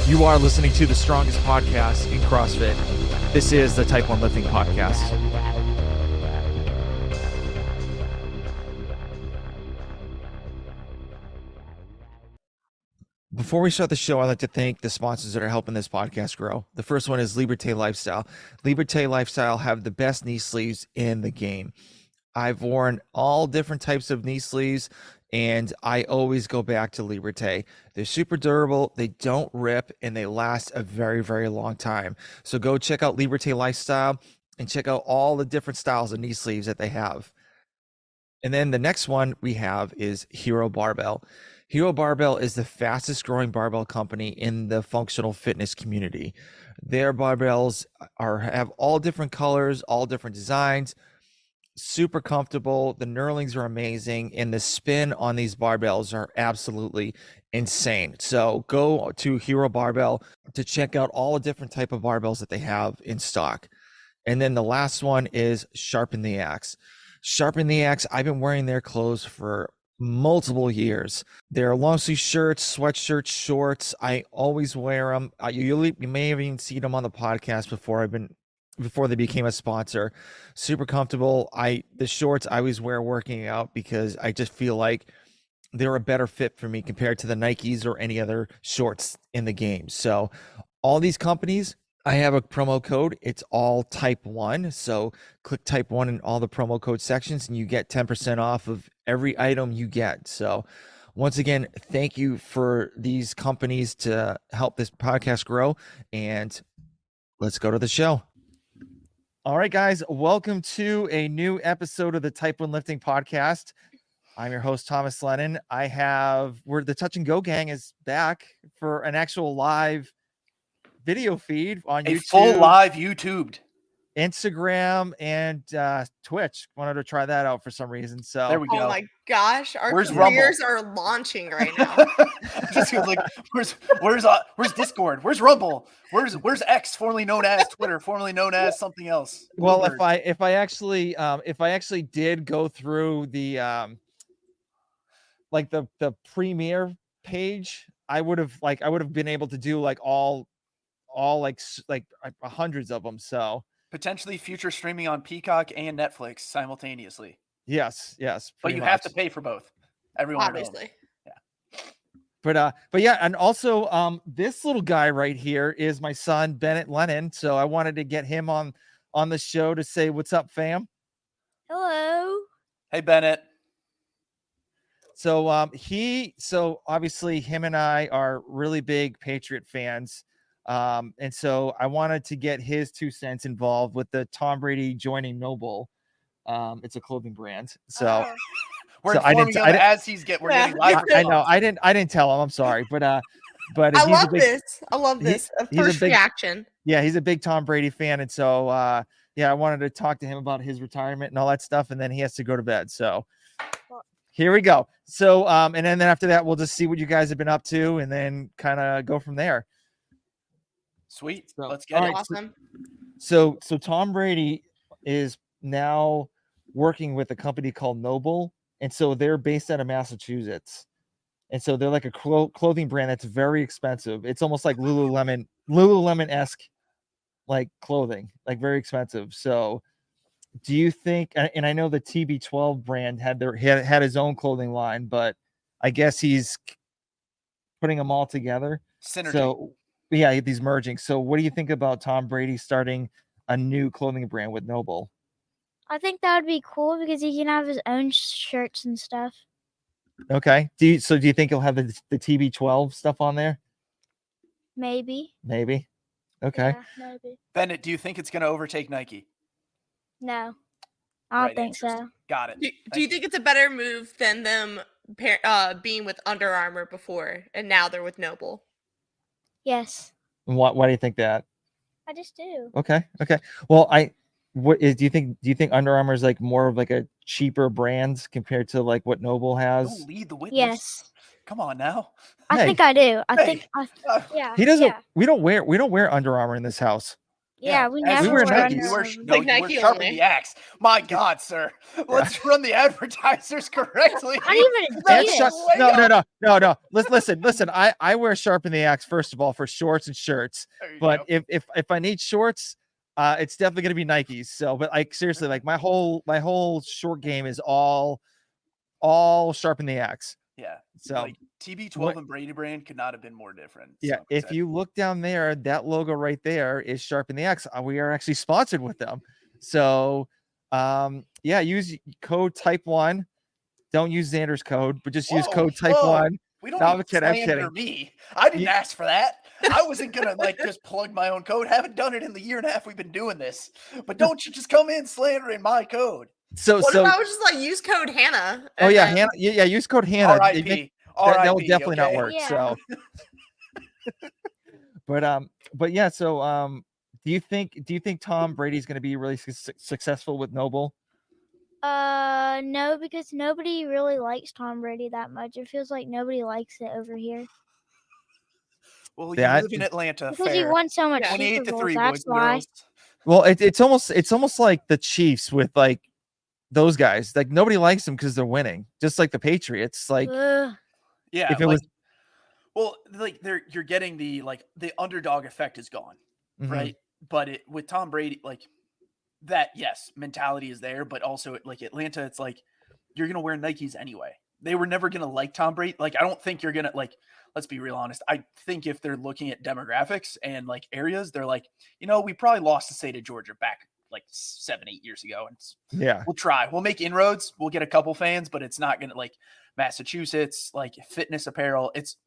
You are listening to the strongest podcast in CrossFit. This is the Type 1 Lifting Podcast. Before we start the show, I'd like to thank the sponsors that are helping this podcast grow. The first one is Liberté Lifestyle. Liberté Lifestyle have the best knee sleeves in the game. I've worn all different types of knee sleeves, and I always go back to Liberté. They're super durable, they don't rip, and they last a very, very long time. So go check out Liberté Lifestyle and check out all the different styles of knee sleeves that they have. And then the next one we have is Hero Barbell. Hero Barbell is the fastest growing barbell company in the functional fitness community. Their barbells have all different colors, all different designs, super comfortable. The knurlings are amazing, and the spin on these barbells are absolutely insane. So go to Hero Barbell to check out all the different type of barbells that they have in stock. And then the last one is Sharpen the Axe. Sharpen the Axe, I've been wearing their clothes for multiple years. They're long sleeve shirts, sweatshirts, shorts. I always wear them. You may have even seen them on the podcast before they became a sponsor. Super comfortable. The shorts I always wear working out because I just feel like they're a better fit for me compared to the Nikes or any other shorts in the game. So all these companies, I have a promo code. It's all Type 1. So click Type 1 in all the promo code sections and you get 10% off of every item you get. So once again, thank you for these companies to help this podcast grow. And let's go to the show. All right, guys, welcome to a new episode of the Type 1 Lifting Podcast. I'm your host, Thomas Lennon. The Touch and Go gang is back for an actual live video feed on YouTube, full live YouTubed, Instagram, and Twitch. Wanted to try that out for some reason. So there we go. Oh my gosh, our Where's careers are launching right now. Just like where's Discord? Where's Rumble? Where's X, formerly known as Twitter, formerly known as something else? Well, if I actually did go through the the premiere page, I would have been able to do like all hundreds of them. So potentially future streaming on Peacock and Netflix simultaneously. Yes, but you have to pay for both. Everyone obviously. Yeah. But yeah, and also this little guy right here is my son Bennett Lennon. So I wanted to get him on the show to say what's up, fam. Hello. Hey, Bennett. So obviously him and I are really big Patriot fans. And so I wanted to get his 2 cents involved with the Tom Brady joining Noble. It's a clothing brand. So we're informing him as he's getting live. I know I didn't tell him. I'm sorry, but I love this. First reaction. Yeah, he's a big Tom Brady fan, and so I wanted to talk to him about his retirement and all that stuff, and then he has to go to bed. So here we go. So and then after that, we'll just see what you guys have been up to, and then kind of go from there. Sweet. So, let's get it. Awesome. So Tom Brady is now working with a company called Noble, and so they're based out of Massachusetts, and so they're like a clothing brand that's very expensive. It's almost like Lululemon-esque, like clothing, like very expensive. So do you think, and I know the TB12 brand had his own clothing line, but I guess he's putting them all together. Synergy. So yeah, these merging. So what do you think about Tom Brady starting a new clothing brand with Noble? I think that would be cool because he can have his own shirts and stuff. Okay. Do you think he'll have the TB12 stuff on there? Maybe. Okay. Yeah, maybe. Bennett, do you think it's going to overtake Nike? No, I don't think so. Got it. Do you think it's a better move than them being with Under Armour before and now they're with Noble? Yes. Why do you think that? I just do. Okay. Well, do you think Under Armour is like more of like a cheaper brand compared to like what Noble has? Don't lead the witness. Yes. Come on now. I think I do. Yeah. He doesn't. Yeah. We don't wear Under Armour in this house. Yeah, we as never We were were Nikes. Under you were, Armour. no, Like you were Nike sharpening only. the axe. My God, sir. Let's run the advertisers correctly. Not even That's Adidas. just way No, up. no. Listen. I wear sharpen the axe first of all for shorts and shirts. There you But go. if I need shorts, it's definitely gonna be Nikes. So, but like seriously, like my whole short game is all sharpen the axe. Yeah. So Like TB12 and Brady brand could not have been more different. yeah, So if you look down there, that logo right there is Sharpen the X. We are actually sponsored with them. So yeah, use code type1. Don't use Xander's code, but just use code type1. We don't No, need I'm to kidding. I'm slander kidding. me. I didn't You- ask for that. I wasn't gonna like just plug my own code. Haven't done it in the year and a half we've been doing this. But don't you just come in slandering my code. So What so if I was just like use code Hannah? oh and yeah, then- Hannah, yeah, use code Hannah. R.I.P. That will R.I.P. definitely not okay? work. Yeah. So but yeah, so do you think Tom Brady's going to be really successful with Noble? No, because nobody really likes Tom Brady that much. It feels like nobody likes it over here Well, you That live in Atlanta. because he Fair. won so much Yeah. Super 28 to Bowls. 3, That's boys and why. girls. Well, it's almost like the Chiefs with like those guys. Like nobody likes them because they're winning. Just like the Patriots. Like Ugh. Yeah, if it like, was well, like you're getting the underdog effect is gone, Mhm. right? But with Tom Brady, like that, yes, mentality is there, but also like Atlanta, it's like you're gonna wear Nikes anyway. They were never gonna like Tom Brady. Like I don't think you're gonna like. Let's be real honest. I think if they're looking at demographics and like areas, they're like, we probably lost the state of Georgia back like 7-8 years ago, and Yeah. we'll try. We'll make inroads. We'll get a couple fans, but it's not gonna like Massachusetts, like fitness apparel. It's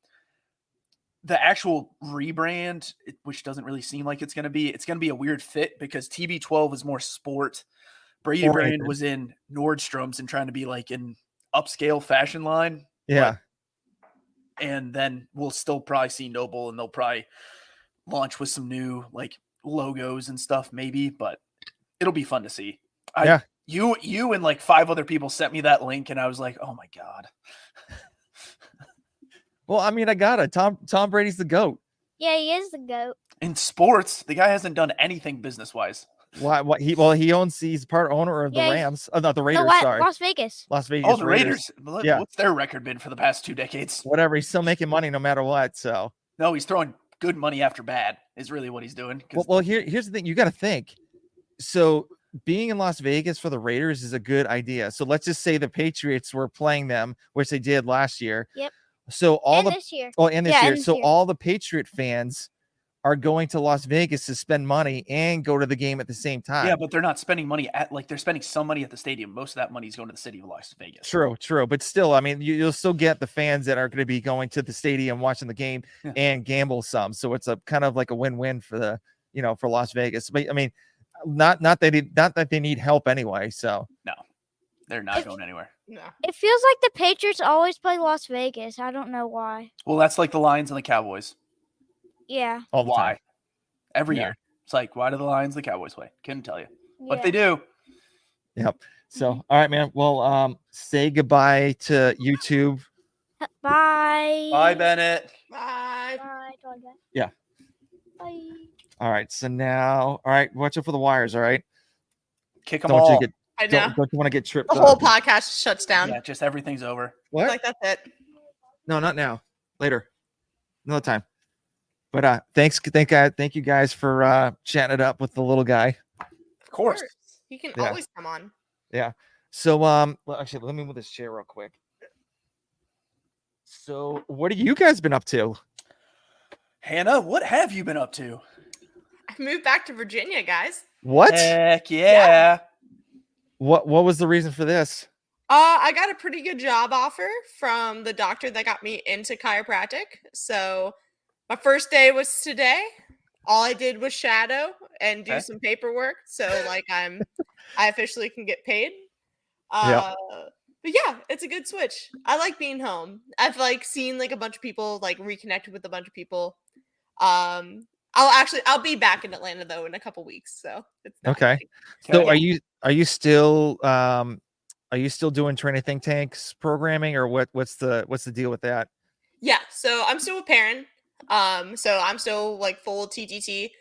the actual rebrand, which doesn't really seem like it's going to be a weird fit because TB12 is more sport. Brady brand Oriented. was in Nordstrom's and trying to be like an upscale fashion line. Yeah. And then we'll still probably see Noble and they'll probably launch with some new like logos and stuff maybe, but it'll be fun to see. Yeah. You and like 5 other people sent me that link and I was like, oh my God. Well, I mean, I got it. Tom Brady's the GOAT. Yeah, he is the GOAT. In sports, the guy hasn't done anything business wise. Why he's part owner of the Yeah, Rams. Oh, not the No, Raiders, what? sorry. Las Vegas. Las Vegas. Oh, the Raiders. Yeah. What's their record been for the past 2 decades? Whatever. He's still making money no matter what. So No, he's throwing good money after bad is really what he's doing. well here's the thing. You got to think. So being in Las Vegas for the Raiders is a good idea. So let's just say the Patriots were playing them, which they did last year. Yep. So all And the this year. and this Yeah, year. and this So year. all the Patriot fans are going to Las Vegas to spend money and go to the game at the same time. yeah, but they're not spending money they're spending some money at the stadium. Most of that money is going to the city of Las Vegas. True. But still, I mean, you'll still get the fans that are going to be going to the stadium, watching the game Yeah. and gamble some. So it's a kind of like a win-win for the, for Las Vegas. But I mean, not that they need help anyway. So No, they're not going anywhere. No. It feels like the Patriots always play Las Vegas. I don't know why. Well, that's like the Lions and the Cowboys. Yeah. all the Why? time. Every Yeah. year. It's like, why do the Lions and the Cowboys play? Couldn't tell you. But yeah. they do. Yep. So, all right, man. Well, say goodbye to YouTube. Bye. Bye, Bennett. Bye. Bye. Talk to you guys. Yeah. Bye. All right. So now, all right, watch out for the wires. All right. Kick them Don't all. you get I know. don't you want to get tripped The whole up? podcast shuts down. Yeah, just everything's over. What? Like that's it. No, not now. Later. Another time. But thank you guys for chatting it up with the little guy. Of course. You can Yeah. always come on. So well, actually, let me move this chair real quick. So what have you guys been up to? Hannah, what have you been up to? I moved back to Virginia, guys. What? Heck yeah. What was the reason for this? I got a pretty good job offer from the doctor that got me into chiropractic. So my first day was today. All I did was shadow and do Okay. some paperwork. So like I officially can get paid. Yeah. But yeah, it's a good switch. I like being home. I've like seen like a bunch of people, like reconnected with a bunch of people. I'll be back in Atlanta though in a couple weeks. So it's not Okay. like- So Okay. are you still doing training think tanks programming, or what's the deal with that? Yeah, so I'm still a parent. So I'm still like full TTT.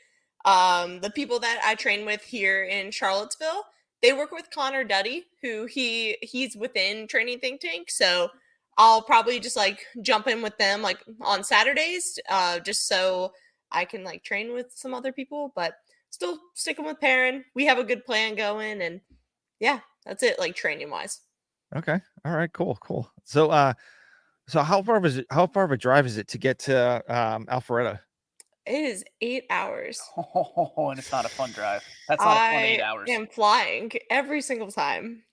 The people that I train with here in Charlottesville, they work with Connor Duddy, who he's within Training Think Tank. So I'll probably just like jump in with them like on Saturdays, just so I can like train with some other people, but still sticking with Perrin. We have a good plan going, and yeah, that's it, like training wise. Okay. All right. Cool. So so how far of a drive is it to get to Alpharetta? It is 8 hours. Oh, and it's not a fun drive. That's not a fun 8 hours. I am flying every single time.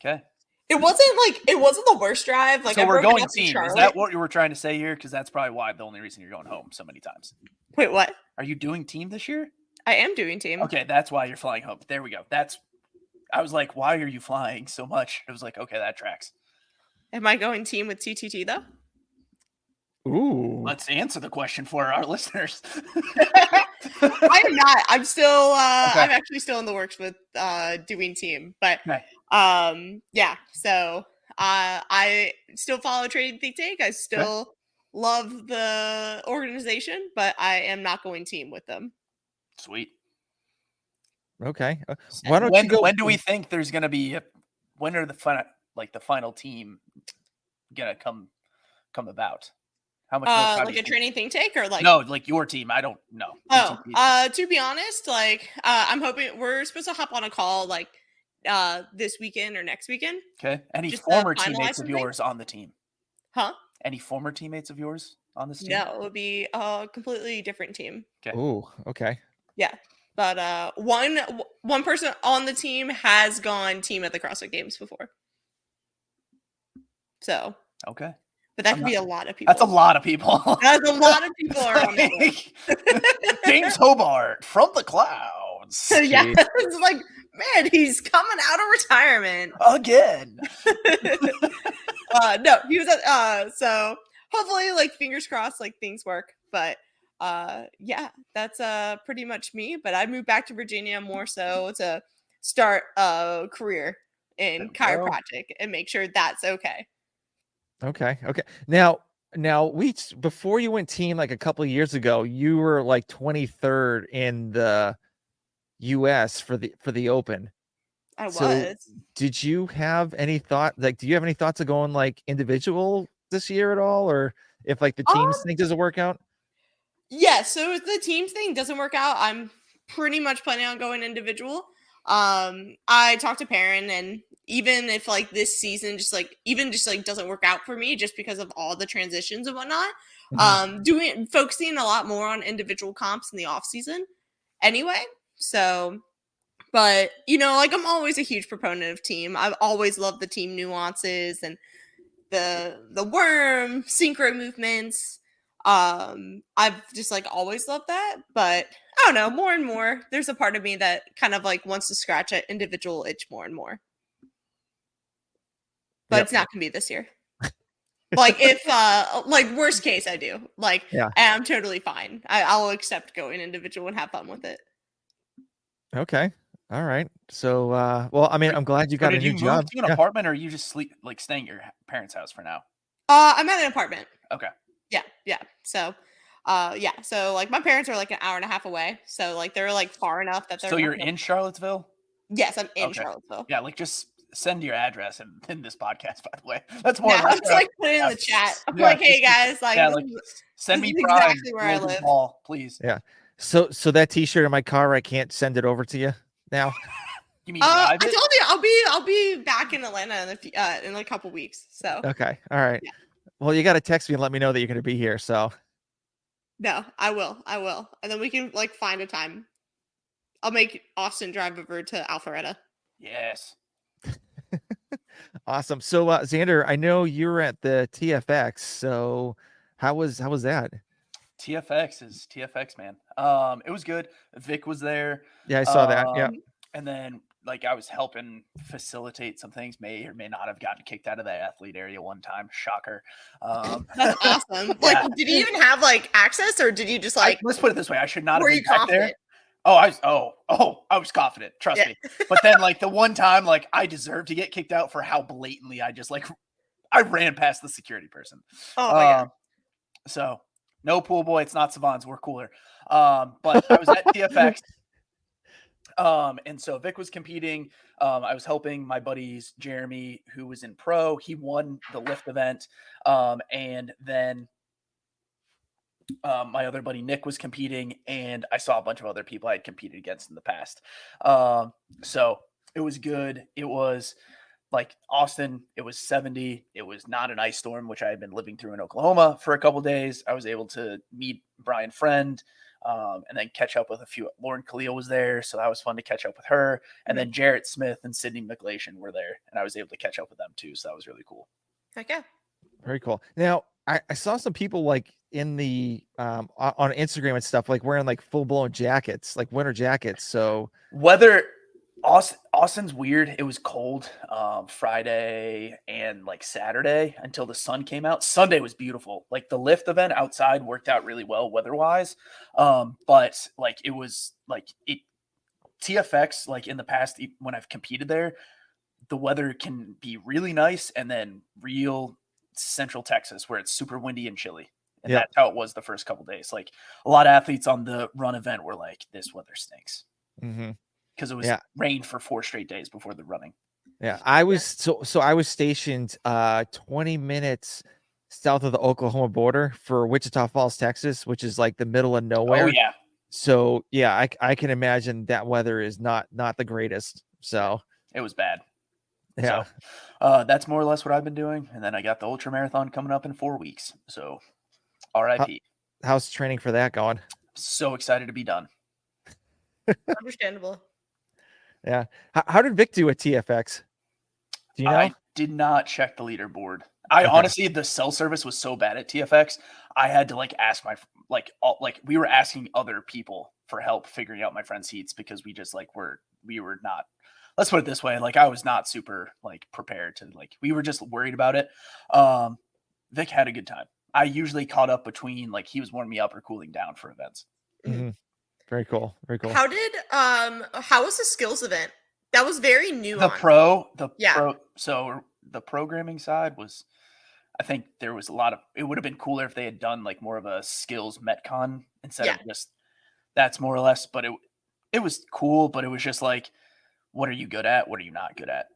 Okay. It wasn't the worst drive. Like, so I we're broke it going up in team. Is Charlotte. that what you were trying to say here? Because that's probably why the only reason you're going home so many times. Wait, what? Are you doing team this year? I am doing team. Okay, that's why you're flying home. There we go. I was like, why are you flying so much? It was like, okay, that tracks. Am I going team with TTT though? Ooh. Let's answer the question for our listeners. I am not. I'm still Okay. I'm actually still in the works with doing team. But Okay. yeah. So I still follow Training Think Tank. I still love the organization, but I am not going team with them. Sweet. Okay. Why don't you go? When do we think there's going to be? When are the final team gonna come about? How much more time Like a Training Think Tank or like no, like your team? I don't know. To be honest, like I'm hoping we're supposed to hop on a call like this weekend or next weekend. Okay. Any Just former finalize teammates of something? yours on the team? Huh? Any former teammates of yours on this team? No, it would be a completely different team. Okay. Ooh. Okay. Yeah. But one person on the team has gone team at the CrossFit Games before. So, Okay. but that could be a lot of people. That's a lot of people. That's a lot people are on it. James Hobart from the clouds. Yeah, it's like, man, he's coming out of retirement again. No, he was at so hopefully, like, fingers crossed, like things work. But yeah, that's pretty much me. But I moved back to Virginia more so to start a career in chiropractic and make sure that's okay. Okay. Now before you went team like a couple of years ago, you were like 23rd in the US for the Open. I was. So did you have any thought, like, do you have any thoughts of going like individual this year at all, or if like the teams thing doesn't work out? Yeah, so if the teams thing doesn't work out, I'm pretty much planning on going individual. I talked to Perrin, and even if like this season just doesn't work out for me just because of all the transitions and whatnot, focusing a lot more on individual comps in the off season anyway. So, but like, I'm always a huge proponent of team. I've always loved the team nuances and the worm synchro movements. I've just like always loved that, but I don't know, more and more there's a part of me that kind of like wants to scratch at individual itch more and more. But it's not gonna be this year. Like, if like worst case I do, like, I'm totally fine. I'll accept going individual and have fun with it. Okay. All right. So well, I mean, I'm glad you got a new job. Did you move to an apartment, or are you just staying at your parents' house for now? I'm at an apartment. Okay. Yeah. So so like my parents are like an hour and a half away, so like they're like far enough that they're. So you're in Charlottesville? Yes, I'm in Charlottesville. Yeah, like just send your address in this podcast, by the way. That's more. Yeah, I'm just like put it in the chat. I'm like, hey guys, like, send me exactly where I live. Ball, please. Yeah. So that T-shirt in my car, I can't send it over to you now. You mean I told you I'll be back in Atlanta in a couple weeks. So okay, all right. Yeah. Well, you got to text me and let me know that you're going to be here. So no, I will, and then we can like find a time. I'll make Austin drive over to Alpharetta. Yes. Awesome. So Xander, I know you were at the TFX. So how was that? TFX is TFX, man. It was good. Vic was there. Yeah, I saw that. Yeah. And then like I was helping facilitate some things. May or may not have gotten kicked out of the athlete area one time. Shocker. That's awesome. Like, did you even have like access, or did you just like? Let's put it this way: I should not were have been you back confident? there. I was confident. Trust me. But then like the one time, like I deserved to get kicked out for how blatantly I just like I ran past the security person. Oh my God. So No pool boy. It's not Savants. We're cooler. But I was at TFX. And so Vic was competing. I was helping my buddies, Jeremy, who was in pro. He won the lift event. And then my other buddy Nick was competing, and I saw a bunch of other people I had competed against in the past. So it was good. It was like Austin, it was 70. It was not an ice storm, which I had been living through in Oklahoma for a couple days. I was able to meet Brian Friend, and then catch up with a few. Lauren Khalil was there, so that was fun to catch up with her. And then Jarrett Smith and Sydney McGlation were there, and I was able to catch up with them too. So that was really cool. Heck yeah. Very cool. Now, I saw some people like in the on Instagram and stuff, like wearing like full blown jackets, like winter jackets. So weather, Austin's weird. It was cold Friday and like Saturday until the sun came out. Sunday was beautiful. Like the lift event outside worked out really well weather wise. But like it was like it TFX, like in the past when I've competed there, the weather can be really nice and then real Central Texas where it's super windy and chilly. And that's how it was the first couple days. Like a lot of athletes on the run event were like, this weather stinks. Because it was rained for 4 straight days before the running. Yeah, I was so I was stationed 20 minutes south of the Oklahoma border for Wichita Falls, Texas, which is like the middle of nowhere. Oh yeah. So yeah, I can imagine that weather is not the greatest. So it was bad. Yeah. So that's more or less what I've been doing. And then I got the ultra marathon coming up in 4 weeks. So RIP. How's training for that going? So excited to be done. Understandable. Yeah. How did Vic do at TFX? Do you know? I did not check the leaderboard. Honestly, the cell service was so bad at TFX. I had to like ask we were asking other people for help figuring out my friend's heats because we just like we were not, let's put it this way. Like I was not super like prepared to we were just worried about it. Vic had a good time. I usually caught up between like he was warming me up or cooling down for events. Mm-hmm. Very cool. Very cool. How was the skills event? That was very new. Pro. So the programming side was, I think there was a lot of, it would have been cooler if they had done like more of a skills Metcon instead of just that's more or less, but it was cool, but it was just like, what are you good at? What are you not good at?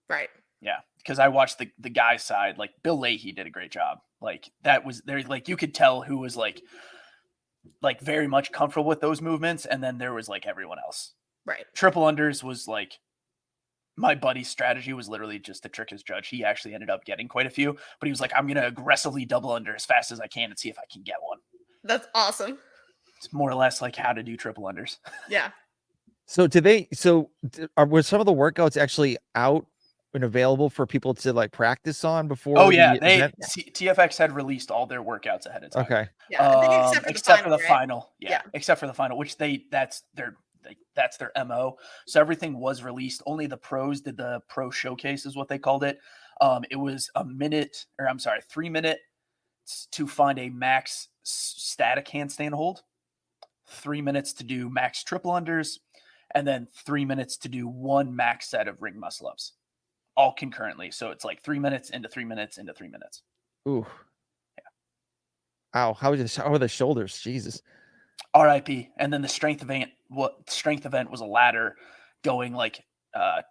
Right. Yeah. Because I watched the guy's side, like Bill Leahy did a great job. Like that was there, like you could tell who was like very much comfortable with those movements. And then there was like everyone else. Right. Triple unders was like, my buddy's strategy was literally just to trick his judge. He actually ended up getting quite a few, but he was like, I'm going to aggressively double under as fast as I can and see if I can get one. That's awesome. It's more or less like how to do triple unders. Yeah. So were some of the workouts actually out and available for people to like practice on before? Oh yeah. TFX had released all their workouts ahead of time. Okay. Yeah. Except for the final. Yeah. Except for the final, which that's their MO. So everything was released. Only the pros did the pro showcase is what they called it. It was 3 minutes to find a max static handstand hold, 3 minutes to do max triple unders, and then 3 minutes to do one max set of ring muscle ups, all concurrently. So it's like 3 minutes into 3 minutes into 3 minutes. Ooh. Yeah. Ow. How are the shoulders? Jesus. RIP. And then the strength event was a ladder going like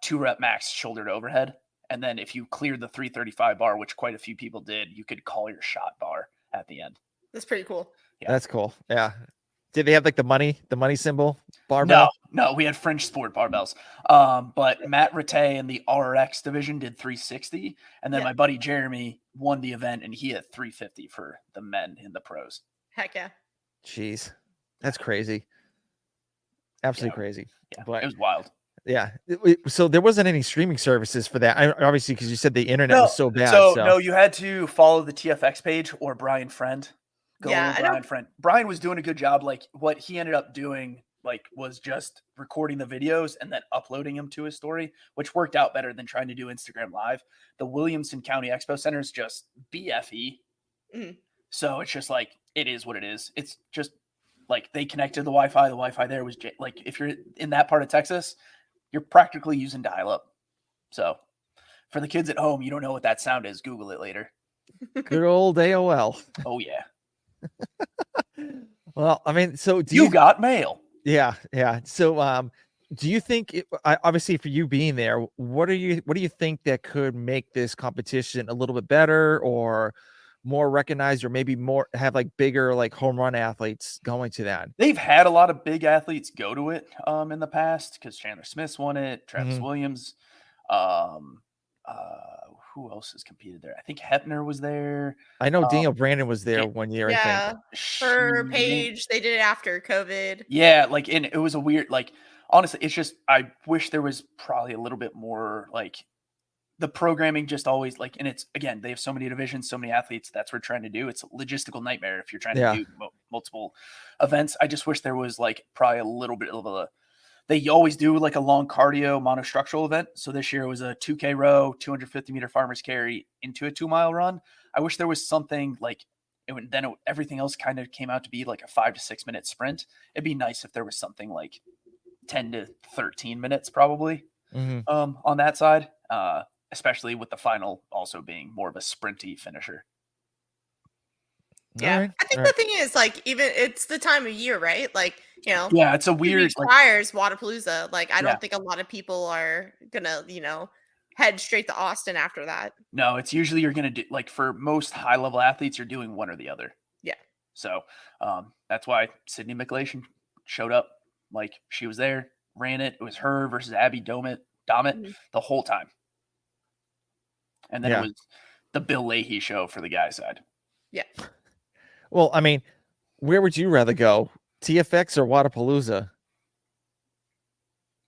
2 rep max shoulder to overhead. And then if you cleared the 335 bar, which quite a few people did, you could call your shot bar at the end. That's pretty cool. Yeah. That's cool. Yeah. Did they have like the money symbol barbell? No, we had French sport barbells. But Matt Ratte in the RX division did 360. And then my buddy Jeremy won the event and he had 350 for the men in the pros. Heck yeah. Jeez. That's crazy. Absolutely crazy. Yeah, but it was wild. Yeah. So there wasn't any streaming services for that. Obviously, because you said the internet was so bad. So no, you had to follow the TFX page or Brian Friend. Brian Friend. Brian was doing a good job. Like what he ended up doing, like was just recording the videos and then uploading them to his story, which worked out better than trying to do Instagram Live. The Williamson County Expo Center is just BFE. Mm-hmm. So it's just like, it is what it is. It's just like they connected the Wi-Fi. The Wi-Fi there was like, if you're in that part of Texas, you're practically using dial-up. So for the kids at home, you don't know what that sound is. Google it later. Good old AOL. Oh yeah. Well, I mean, so do You you? got mail. Yeah, yeah. So, do you think, obviously, for you being there, what do you think that could make this competition a little bit better, or more recognized, or maybe more have like bigger like home run athletes going to that? They've had a lot of big athletes go to it in the past because Chandler Smith's won it, Travis Mhm. Williams. Um, who else has competed there? I think Hepner was there. I know Um, Daniel Brandon was there yeah, 1 year, I think. Yeah. For she, Paige, they did it after COVID. yeah, like, and it was a weird, like, honestly, it's just, I wish there was probably a little bit more, like, the programming just always, like, and it's, again, they have so many divisions, so many athletes. That's what we're trying to do. It's a logistical nightmare if you're trying to Yeah. do multiple events. I just wish there was like probably a little bit of a, they always do like a long cardio monostructural event. So this year it was a 2K row, 250-meter farmer's carry into a 2-mile run. I wish there was something like it would, then everything else kind of came out to be like a 5 to 6 minute sprint. It'd be nice if there was something like 10 to 13 minutes probably Mhm. on that side. Especially with the final also being more of a sprinty finisher. Yeah. Alright, I think the alright. thing is, like, even it's the time of year, right? Like, Yeah, it's a 2 weird, weeks like, prior is Wadapalooza. Like, I yeah, don't think a lot of people are gonna, head straight to Austin after that. no, it's usually you're gonna do, like, for most high level athletes, you're doing one or the other. Yeah. So that's why Sydney McLean showed up. Like, she was there, ran it. It was her versus Abby Domit Mhm. the whole time. And then it Yeah. was the Bill Leahy show for the guy side. Yeah. Well, I mean, where would you rather go? TFX or Wadapalooza?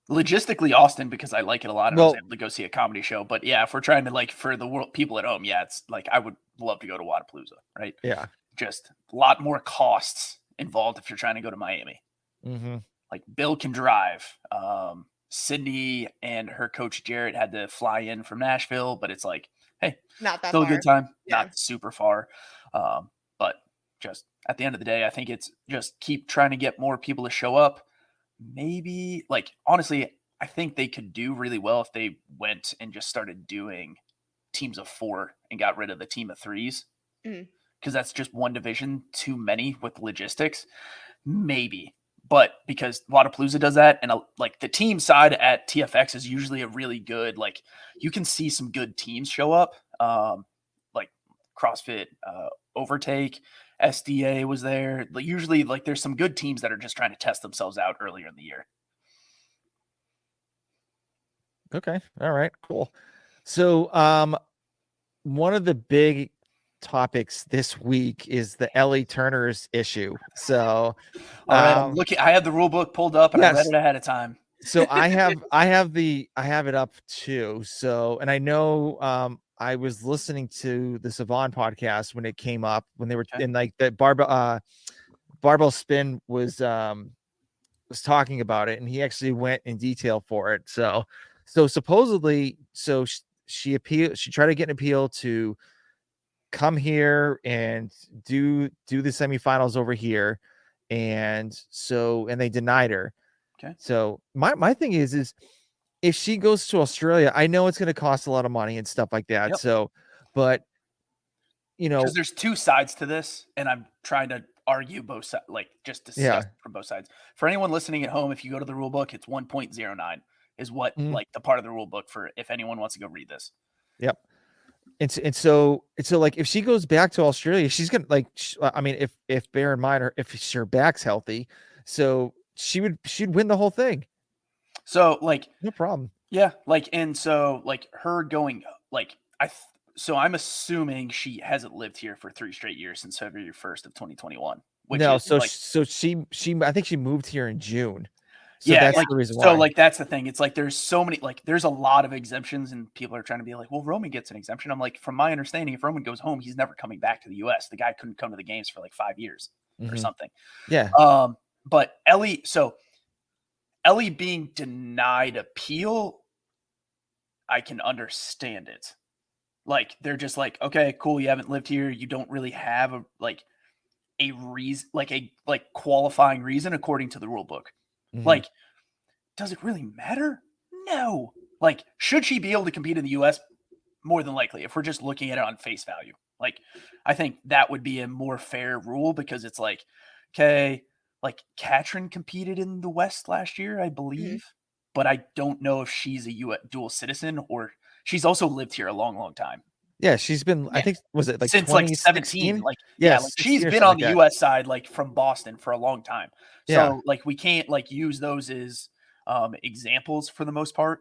Logistically, Austin, because I like it a lot and I was Well, able to go see a comedy show. But yeah, if we're trying to, like, for the world people at home, yeah, it's like I would love to go to Wadapalooza, right? yeah. Just a lot more costs involved if you're trying to go to Miami. Mhm. Like, Bill can drive. Sydney and her coach Jarrett had to fly in from Nashville, but it's like, hey, Not that still a far. good time. Yeah. Not super far. But just at the end of the day, I think it's just keep trying to get more people to show up. Maybe, like, honestly, I think they could do really well if they went and just started doing teams of 4 and got rid of the team of 3s. Mhm. Because that's just one division too many with logistics. Maybe. But because Wadapalooza does that, and like the team side at TFX is usually a really good, like, you can see some good teams show up. Like CrossFit, Overtake, SDA was there. Like, usually, like, there's some good teams that are just trying to test themselves out earlier in the year. Okay. All right. Cool. So, one of the big topics this week is the Ellie Turner's issue. So, All right, I'm looking. I had the rule book pulled up and I read yes. it ahead of time. So I have it up too. So, and I know I was listening to the Savon podcast when it came up, when they were Okay. in like the barbell spin was talking about it, and he actually went in detail for it. So supposedly, she tried to get an appeal to come here and do the semifinals over here, and they denied her. Okay. So my thing is if she goes to Australia, I know it's going to cost a lot of money and stuff like that. Yep. So, but because there's two sides to this, and I'm trying to argue both sides, like, just discuss from both sides. For anyone listening at home, if you go to the rule book, it's 1.09 is what, like, the part of the rule book for if anyone wants to go read this. Yep. And so like if she goes back to Australia, she's gonna like. I mean, if bear in mind if her back's healthy, so she'd win the whole thing. So, like, No problem. yeah, like, and so, like, her going, like, so I'm assuming she hasn't lived here for 3 straight years since February 1st of 2021, which No, is so like, she I think she moved here in June. So yeah, that's like, the reason so, why. like, that's the thing. It's like there's so many, like, there's a lot of exemptions, and people are trying to be like, well, Roman gets an exemption. I'm like, from my understanding, if Roman goes home, he's never coming back to the US. The guy couldn't come to the games for like 5 years or something. Yeah. But Ellie being denied appeal, I can understand it. Like, they're just like, okay, cool, you haven't lived here, you don't really have a reason, like a qualifying reason according to the rule book. Like, does it really matter? No. Like, should she be able to compete in the US? More than likely, if we're just looking at it on face value. Like, I think that would be a more fair rule because it's like, okay, like Katrin competed in the West last year, I believe, but I don't know if she's a dual citizen or she's also lived here a long, long time. Yeah, she's been. I Yeah. think was it like Since like 2017? 17, like Yeah, like she's 16 or been something on like the that. US side like from Boston for a long time. Yeah. So like we can't like use those as examples for the most part.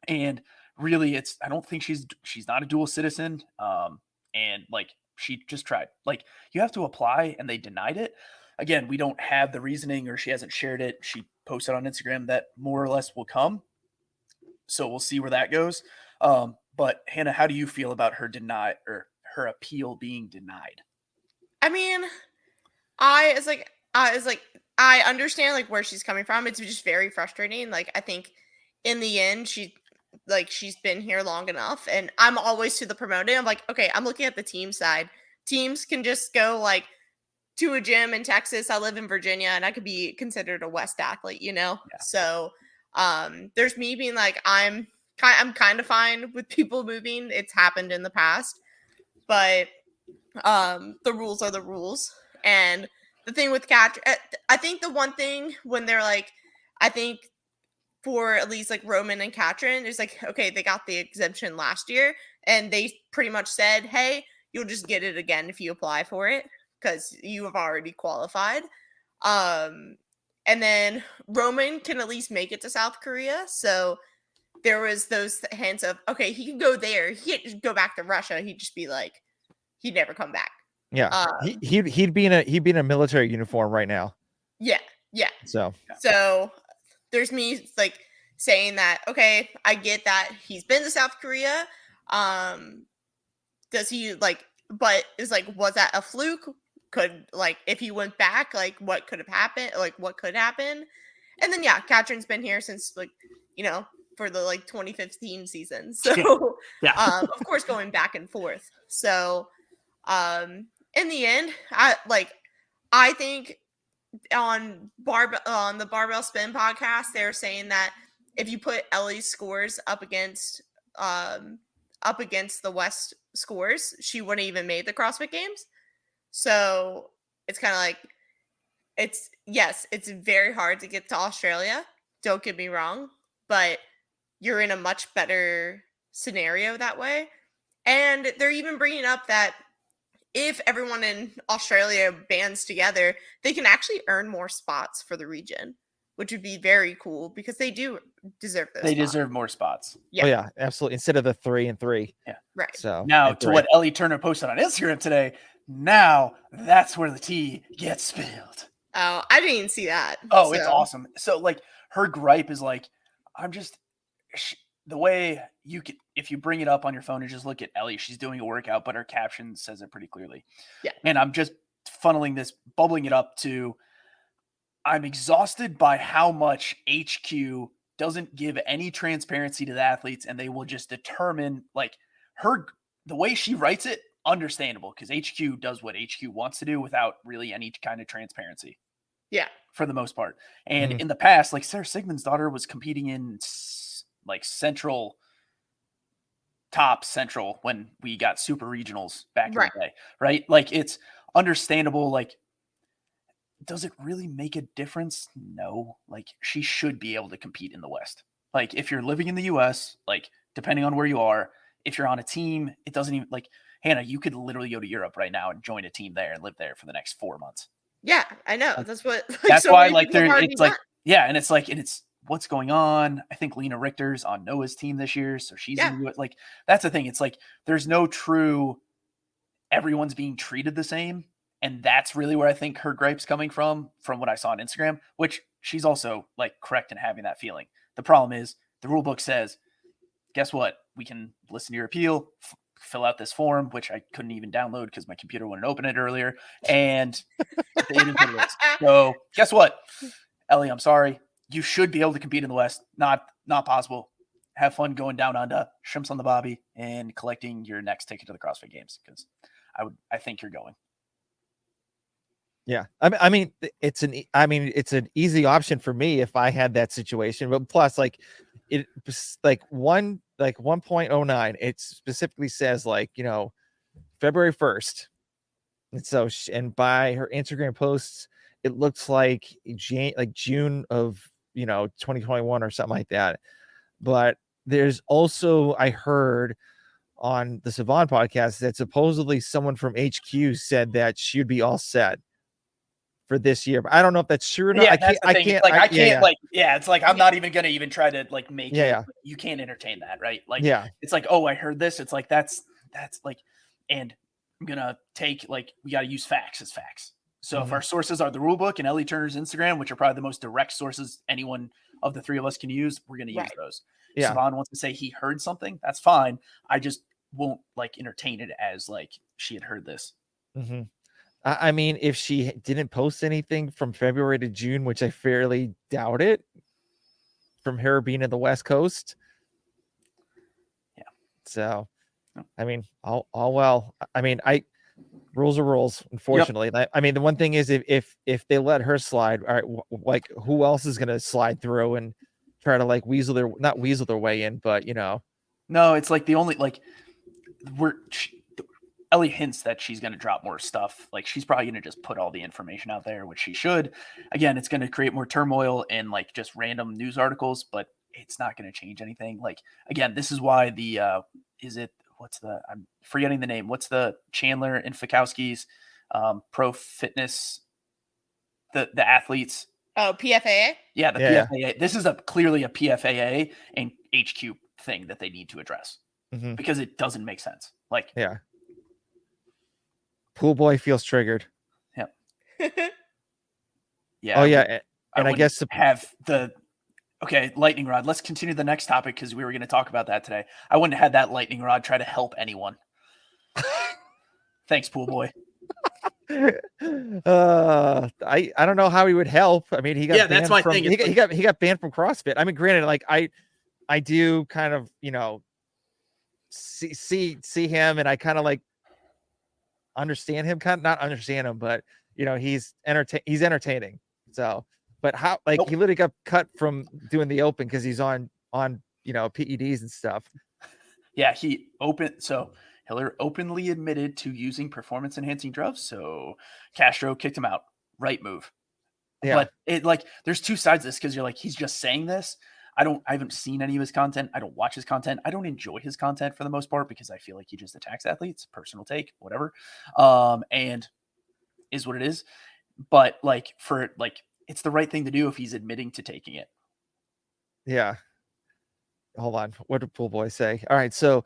And really I don't think she's not a dual citizen. And like she just tried. Like you have to apply and they denied it. Again, we don't have the reasoning or she hasn't shared it. She posted on Instagram that more or less will come. So we'll see where that goes. But Hannah, how do you feel about her her appeal being denied? I mean, I understand like where she's coming from. It's just very frustrating. Like I think in the end she's been here long enough, and I'm always to the promoting. I'm like, okay, I'm looking at the team side. Teams can just go like to a gym in Texas. I live in Virginia and I could be considered a West athlete, you know? Yeah. So there's me being like, I'm kind of fine with people moving. It's happened in the past, but the rules are the rules. And the thing with I think the one thing when they're like, I think for at least like Roman and Katrin, is like, okay, they got the exemption last year and they pretty much said, hey, you'll just get it again if you apply for it because you have already qualified. And then Roman can at least make it to South Korea. So there was those hints of, okay, he can go there. He can't just go back to Russia. He'd just be like, he'd never come back. Yeah. He'd be in a military uniform right now. Yeah. Yeah. So there's me like saying that, okay, I get that he's been to South Korea. Does he like, but is like, was that a fluke? Could like, if he went back, like what could have happened? Like what could happen? And then, yeah, Katrin's been here since like, you know, for the like 2015 season. So, Yeah. Of course, going back and forth. So, in the end, I think on the Barbell Spin podcast, they're saying that if you put Ellie's scores up against the West scores, she wouldn't even made the CrossFit Games. So it's kind of like it's very hard to get to Australia. Don't get me wrong, but you're in a much better scenario that way. And they're even bringing up that if everyone in Australia bands together, they can actually earn more spots for the region, which would be very cool because they do deserve those. They deserve more spots. Yeah. Oh yeah, absolutely. Instead of the 3 and 3. Yeah. Right. So now to what Ellie Turner posted on Instagram today, now that's where the tea gets spilled. Oh, I didn't even see that. Oh, it's awesome. So like her gripe is like, the way you can, if you bring it up on your phone and just look at Ellie, she's doing a workout, but her caption says it pretty clearly. Yeah. And I'm just bubbling it up to, I'm exhausted by how much HQ doesn't give any transparency to the athletes, and they will just determine like the way she writes it, understandable because HQ does what HQ wants to do without really any kind of transparency. Yeah. For the most part. And in the past, like Sarah Sigmund's daughter was competing in like top central when we got super regionals back in the day, right? Like it's understandable. Like, does it really make a difference? No. Like she should be able to compete in the West. Like if you're living in the US, like depending on where you are, if you're on a team, it doesn't even like Hannah, you could literally go to Europe right now and join a team there and live there for the next 4 months. Yeah, I know. That's what. Like, that's so why like it's like done. yeah, and it's what's going on. I think Lena Richter's on Noah's team this year, so she's in it. Like that's the thing. It's like there's no true. Everyone's being treated the same, and that's really where I think her gripe's coming from what I saw on Instagram. Which she's also like correct in having that feeling. The problem is the rule book says, guess what? We can listen to your appeal. Fill out this form, which I couldn't even download because my computer wouldn't open it earlier. And it is what it is. So guess what, Ellie, I'm sorry. You should be able to compete in the West. Not possible. Have fun going down under shrimps on the bobby and collecting your next ticket to the CrossFit Games because I think you're going. Yeah, I mean, it's an easy option for me if I had that situation. But plus, like, it like 1.09, it specifically says like February 1st. And so, and by her Instagram posts, it looks like June of 2021 or something like that. But there's also, I heard on the Savon podcast that supposedly someone from HQ said that she would be all set for this year. But I don't know if that's true or not. Yeah, that's the thing. I can't it's like I'm not even gonna even try to like make it. Yeah. You can't entertain that, right? Like, yeah, it's like, oh, I heard this. It's like that's like, and I'm gonna take like we got to use facts as facts. So if our sources are the rule book and Ellie Turner's Instagram, which are probably the most direct sources anyone of the three of us can use, we're gonna use those. Yeah. Savon wants to say he heard something. That's fine. I just won't like entertain it as like she had heard this. I mean, if she didn't post anything from February to June, which I fairly doubt it, from her being in the West Coast. Yeah. So, I mean, all well. I mean, rules are rules, unfortunately. Yep. I mean, the one thing is if they let her slide, all right, like who else is going to slide through and try to like not weasel their way in, but No, it's like the only like Ellie hints that she's going to drop more stuff. Like she's probably going to just put all the information out there, which she should. Again, it's going to create more turmoil and like just random news articles, but it's not going to change anything. Like, again, this is why I'm forgetting the name. What's the Chandler and Fikowski's pro fitness, the athletes? Oh, PFAA? Yeah, the PFAA. This is clearly a PFAA and HQ thing that they need to address because it doesn't make sense. Like, yeah. Pool boy feels triggered. Yep. Yeah. Oh yeah, and I guess lightning rod. Let's continue the next topic because we were going to talk about that today. I wouldn't have had that lightning rod try to help anyone. Thanks, pool boy. I don't know how he would help. I mean, he got that's my thing. He got banned from CrossFit. I mean, granted, like I do kind of see him, and I kind of like understand him, kind of not understand him, but he's entertaining. So, but how he literally got cut from doing the open because he's on PEDs and stuff. Yeah, Hiller openly admitted to using performance enhancing drugs, so Castro kicked him out. Right move. Yeah. But it there's two sides of this because you're like, he's just saying this. I haven't seen any of his content. I don't watch his content. I don't enjoy his content for the most part because I feel like he just attacks athletes. Personal take, whatever. And is what it is. But it's the right thing to do if he's admitting to taking it. Yeah. Hold on. What did Pool Boy say? All right. So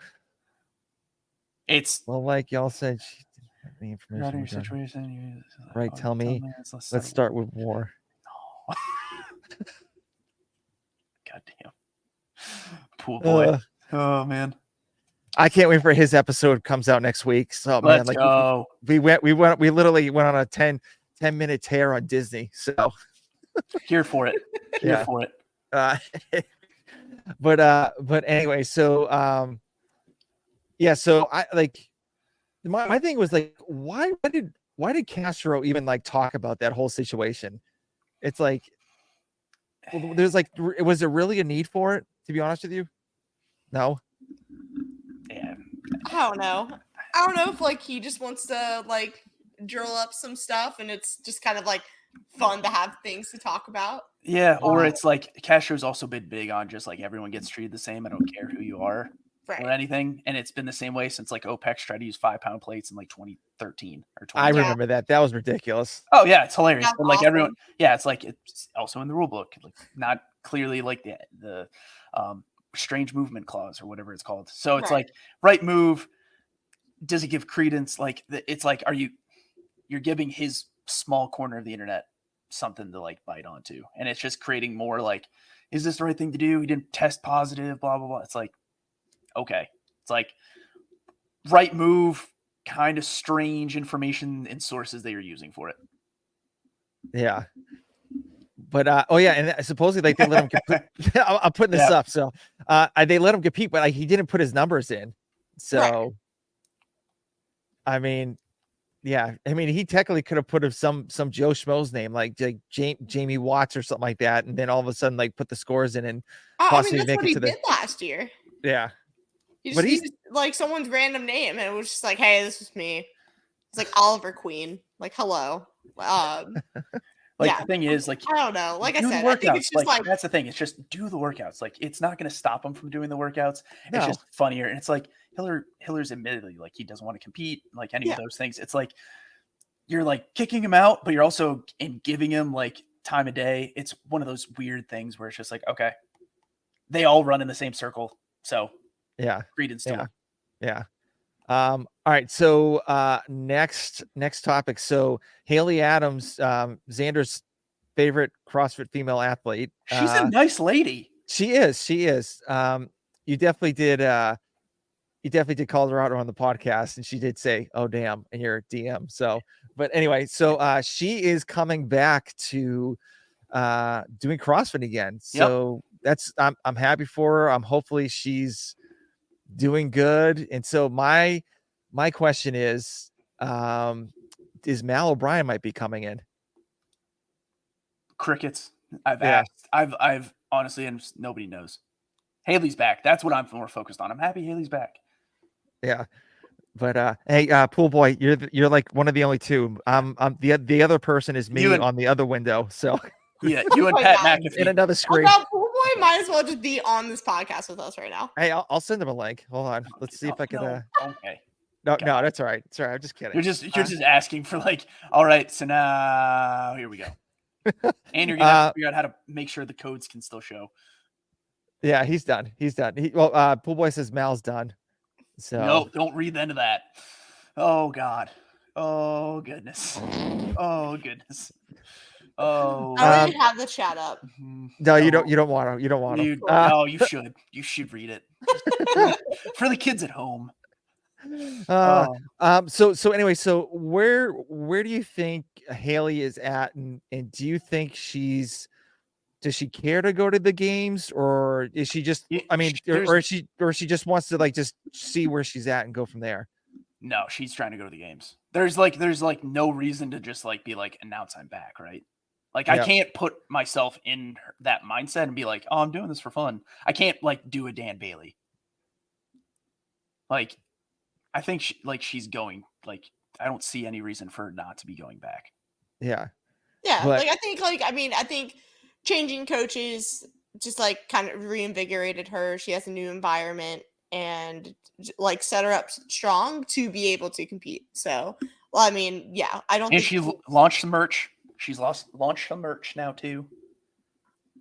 like y'all said, the information. Right. Tell me. Let's start with war. Goddamn. Pool boy. Oh man. I can't wait for his episode comes out next week. So let's go. We literally went on a 10-minute tear on Disney. So here for it. Here for it. But anyway, so so I my thing was like, why did Castro even talk about that whole situation? It's like, there's was there really a need for it, to be honest with you? No. Yeah. I don't know if he just wants to drill up some stuff and it's just kind of fun to have things to talk about. Yeah, or it's Castro's also been big on just everyone gets treated the same. I don't care who you are or anything. And it's been the same way since OPEX tried to use 5-pound plates in 2013 or 20. I remember that. That was ridiculous. Oh yeah, it's hilarious. That's But awesome. Everyone, it's also in the rule book, not clearly the strange movement clause or whatever it's called. So it's right move. Does it give credence? It's you're giving his small corner of the internet something to bite onto, and it's just creating more is this the right thing to do? He didn't test positive, blah blah blah. It's okay. It's right move, kind of strange information and sources they are using for it. Yeah. But and supposedly they let him compete. I'm putting this up. So they let him compete, but he didn't put his numbers in. So I mean, he technically could have put some Joe Schmo's name, Jamie Watts or something like that, and then all of a sudden put the scores in and possibly make it to the last year. Yeah. He But just he's- used like someone's random name, and it was just like, "Hey, this is me." It's like Oliver Queen. Like, hello. Like Yeah. the thing is, like, I don't know. Like I do the said, I think it's workouts. just like That's the thing. It's just do the workouts. Like it's not going to stop him from doing the workouts. No. It's just funnier. And it's like Hiller's admittedly like he doesn't want to compete, like any Yeah. of those things. It's like you're like kicking him out, but you're also giving him like time of day. It's one of those weird things where it's just like, okay, they all run in the same circle. So yeah. credence to Yeah. him. Yeah. All right. So next topic. So Haley Adams, Xander's favorite CrossFit female athlete. She's a nice lady. She is. You definitely did call her out on the podcast, and she did say, "Oh damn," in your DM. So, but anyway, so she is coming back to doing CrossFit again. So that's I'm happy for her. Hopefully she's doing good. And so my question is Mal O'Brien might be coming in. Crickets. I've Yeah. asked. I've honestly, and nobody knows. Haley's back. That's what I'm more focused on. I'm happy Haley's back. Yeah. But hey, Pool Boy, you're like one of the only two. I'm the other person is me and- on the other window. So Yeah, you and my Pat God. McAfee. in another Oh, screen. no, Pool Boy might as well just be on this podcast with us right now. Hey, I'll send them a link. Hold on. Let's see if I can. No, okay. No, God. that's all right. It's all right. I'm just kidding. You're just asking for like, all right, so now here we go. And you're gonna have to figure out how to make sure the codes can still show. Yeah, he's done. Pool Boy says Mal's done. So No, don't read the end of that. Oh God. Oh goodness. Oh goodness. Oh. I already have the chat up. no, you don't want to. You don't want to. No, you should. You should read it for the kids at home. So anyway, so where do you think Haley is at, and do you think does she care to go to the games, or is she just or she just wants to like just see where she's at and go from there? No, she's trying to go to the games. There's like no reason to just like be like announce I'm back, right? Like I can't put myself in that mindset and be like, oh, I'm doing this for fun. I can't like do a Dan Bailey. Like I think she's going. Like I don't see any reason for her not to be going back. Yeah. Yeah, But- I think changing coaches just like kind of reinvigorated her. She has a new environment and like set her up strong to be able to compete. So, well, I mean, yeah, I don't. And think she launched some merch. She's launched some merch now too.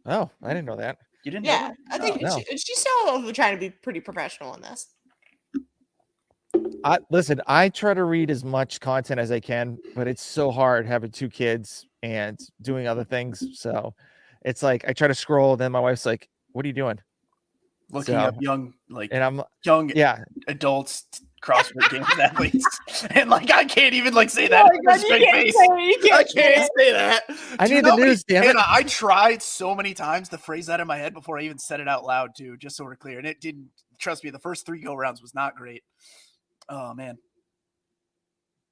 Oh, I didn't know that. You didn't? know Yeah, that? I think no. she's still trying to be pretty professional in this. Listen, I try to read as much content as I can, but it's so hard having two kids and doing other things. So it's like I try to scroll, then my wife's like, "What are you doing?" Looking So- up young young Yeah, adults CrossFit games athletes, and like I can't even like say that with a straight face. I can't say that. I Do you need the know how many- news, damn it. Hannah, I tried so many times to phrase that in my head before I even said it out loud too, just so we're clear. And it didn't. Trust me, the first 3 go rounds was not great. Oh man.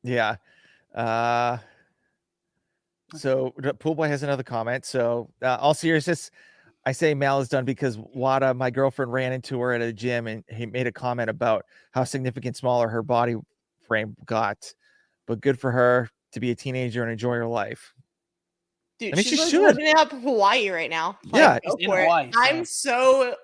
yeah. So the Pool Boy has another comment. So all seriousness, I say Mal is done because Wada, my girlfriend, ran into her at a gym and he made a comment about how significant smaller her body frame got. But good for her to be a teenager and enjoy her life. Dude, I mean, she's she like should. living up Hawaii right now. Yeah. Go She's in for it. Hawaii, so- I'm so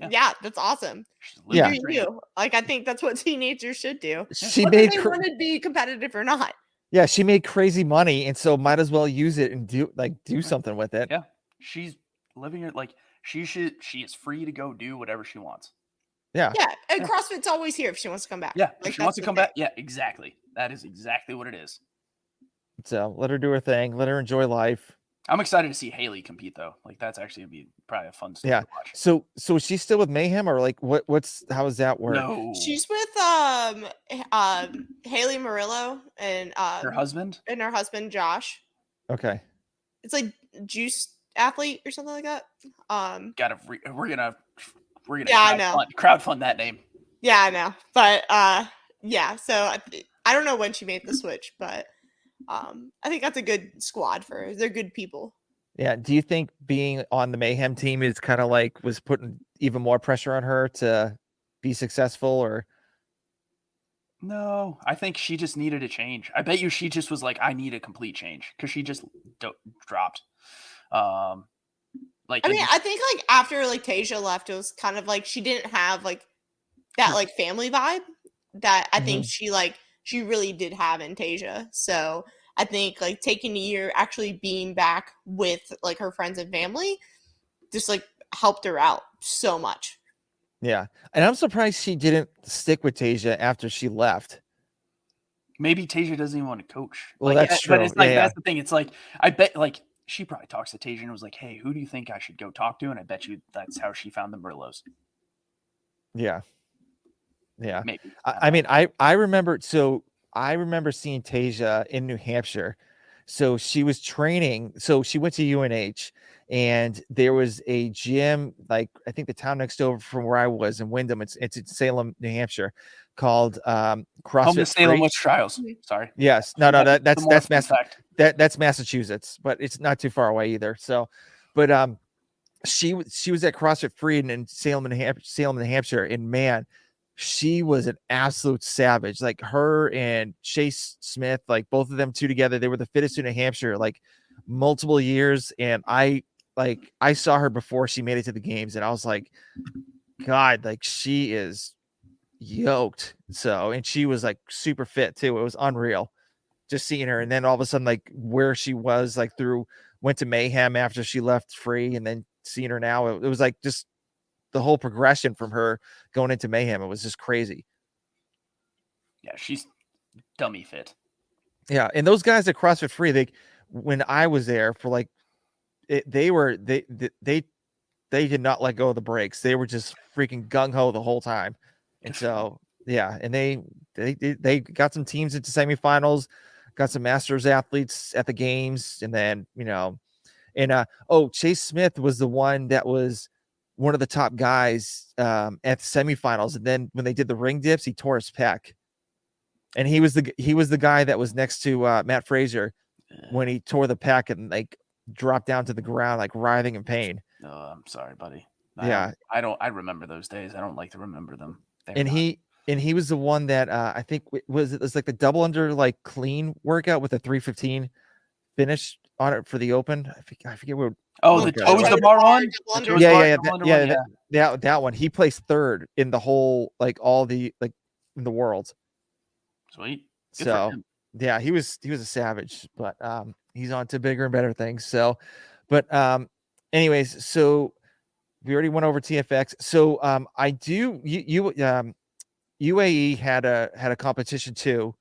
Yeah. that's awesome. She's You Yeah. living do the dream. you. Like I think that's what teenagers should do. She Whether made they want to be competitive or not. yeah, she made crazy money, and so might as well use it and do something with it. Yeah. She's living it like she is free to go do whatever she wants. Yeah. Yeah, and Yeah. CrossFit's always here if she wants to come back. Yeah. Like, If she wants that's to the come thing. back. Yeah, exactly. That is exactly what it is. So let her do her thing. Let her enjoy life. I'm excited to see Haley compete though. Like that's actually gonna be probably a fun story Yeah. to watch. So is she still with Mayhem, or like how does that work? No. She's with Haley Murillo and Her husband? her husband Josh. Okay. It's like Juice Athlete or something like that. We're gonna Yeah, I know. crowdfund that name. Yeah, I know. But yeah, so I don't know when she made the switch, but I think that's a good squad for her. They're good people. Yeah. Do you think being on the Mayhem team is kind of like was putting even more pressure on her to be successful, or No, I think she just needed a change. I bet you she just was like, I need a complete change because she just dropped. Like I mean, I think like after like Tasia left, it was kind of like she didn't have like that like family vibe that I think she really did have in Tasia. So I think like taking a year, actually being back with like her friends and family, just like helped her out so much. yeah. And I'm surprised she didn't stick with Tasia after she left. maybe Tasia doesn't even want to coach. Well, Like, that's but true. it's like Yeah, that's the thing. It's like I bet like she probably talks to Tasia and was like, "Hey, who do you think I should go talk to?" And I bet you that's how she found the Merlots. yeah, yeah. Maybe. I mean, I remember. So I remember seeing Tasia in New Hampshire. So she was training. So she went to UNH, and there was a gym, like I think the town next over from where I was in Wyndham. It's in Salem, New Hampshire, called Home to CrossFit Salem Free. Witch Trials. Sorry. Yes, no, The more fun fact. that's Massachusetts, but it's not too far away either. So, but she was at CrossFit Free in Salem, New Hampshire, and man, she was an absolute savage. Like her and Chase Smith, like both of them two together, they were the fittest in New Hampshire, like multiple years. And I saw her before she made it to the games, and I was like, God, like she is yoked. So, and she was like super fit too. It was unreal just seeing her. And then all of a sudden, like where she was, like went to Mayhem after she left Free, and then seeing her now, it was like just the whole progression from her going into Mayhem. It was just crazy. Yeah, she's dummy fit. Yeah. And those guys at CrossFit Free, when I was there for like, they did not let go of the brakes. They were just freaking gung ho the whole time. And so, yeah. And they got some teams into semifinals, got some masters athletes at the games. And then, and Chase Smith was the one that was one of the top guys at the semifinals. And then when they did the ring dips, he tore his pec. And he was the guy that was next to Matt Fraser when he tore the pec and like dropped down to the ground, like writhing in pain. Oh, I'm sorry, buddy. Yeah. I remember those days. I don't like to remember them. And he was the one that I think it was like the double under like clean workout with a 315 finish on it for the open. I forget where. Oh, the toes the bar one? Yeah. That one. He placed third in the whole, like all the, like in the world. Sweet. Good so yeah, he was a savage, but he's on to bigger and better things. So, but anyways, so we already went over TFX. So I do UAE had a competition too,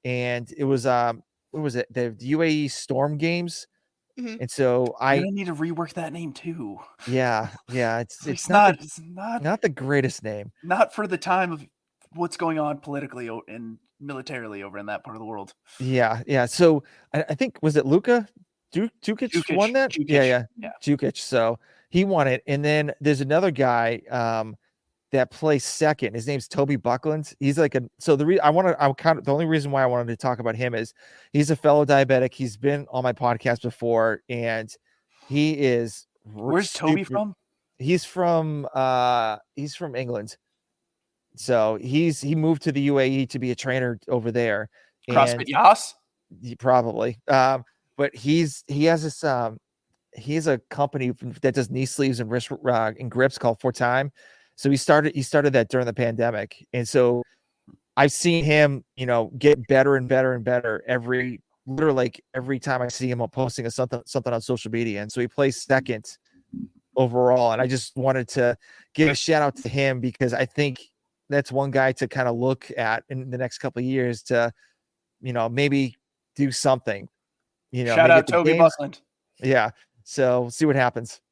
and it was what was it, the UAE Storm Games. And so I need to rework that name too. Yeah, it's not the greatest name. Not for the time of what's going on politically and militarily over in that part of the world. Yeah. So I think, was it Luka Jukic won that? Yeah. Jukic. So he won it, and then there's another guy that placed second. His name's Toby Buckland. He's like the only reason why I wanted to talk about him is he's a fellow diabetic. He's been on my podcast before, and he is. Where's Toby from? He's from England. So he moved to the UAE to be a trainer over there. CrossFit Yas? Probably. But he has this he has a company that does knee sleeves and wrist and grips called For Time. So he started that during the pandemic. And so I've seen him, get better and better and better literally every time I see him posting something on social media. And so he placed second overall. And I just wanted to give a shout out to him, because I think that's one guy to kind of look at in the next couple of years to, maybe do something, shout out Toby Buckland. Yeah. So see what happens.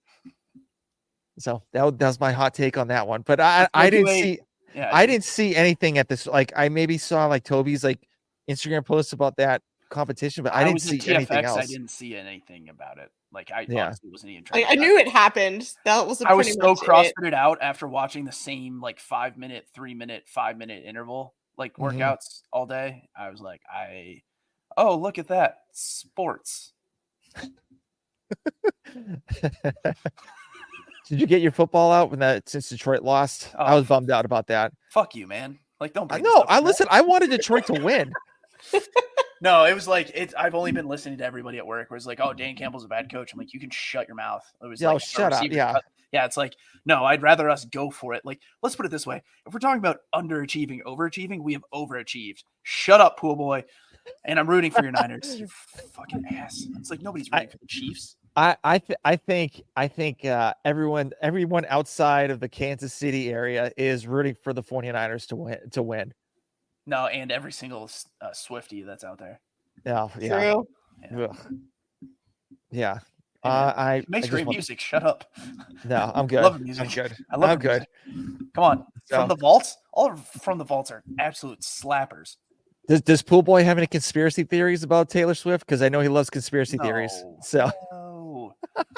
So that was my hot take on that one. But I didn't see anything at this. Like I maybe saw like Toby's like Instagram posts about that competition, but I didn't see anything else. I didn't see anything about it. Like I honestly wasn't even trying. I knew it happened. That was. I was so CrossFitted out after watching the same like 5 minute, 3 minute, 5 minute interval like workouts all day. I was like, look at that, sports. Did you get your football out since Detroit lost? I was bummed out about that. Fuck you, man. Like, don't bring No, I wanted Detroit to win. No, it was like I've only been listening to everybody at work where it's like, oh, Dan Campbell's a bad coach. I'm like, you can shut your mouth. It was like, shut up. Yeah. Yeah, it's like, no, I'd rather us go for it. Like, let's put it this way. If we're talking about underachieving, overachieving, we have overachieved. Shut up, pool boy. And I'm rooting for your Niners. You fucking ass. It's like nobody's rooting for the Chiefs. I think everyone outside of the Kansas City area is rooting for the 49ers to win. No, and every single Swiftie that's out there. Yeah. True. Yeah. It makes great music. Shut up. No, I'm good. I love music. I'm good. I love I'm good. Come on. From the vaults? All from the vaults are absolute slappers. Does Pool Boy have any conspiracy theories about Taylor Swift? Because I know he loves conspiracy theories. So. No.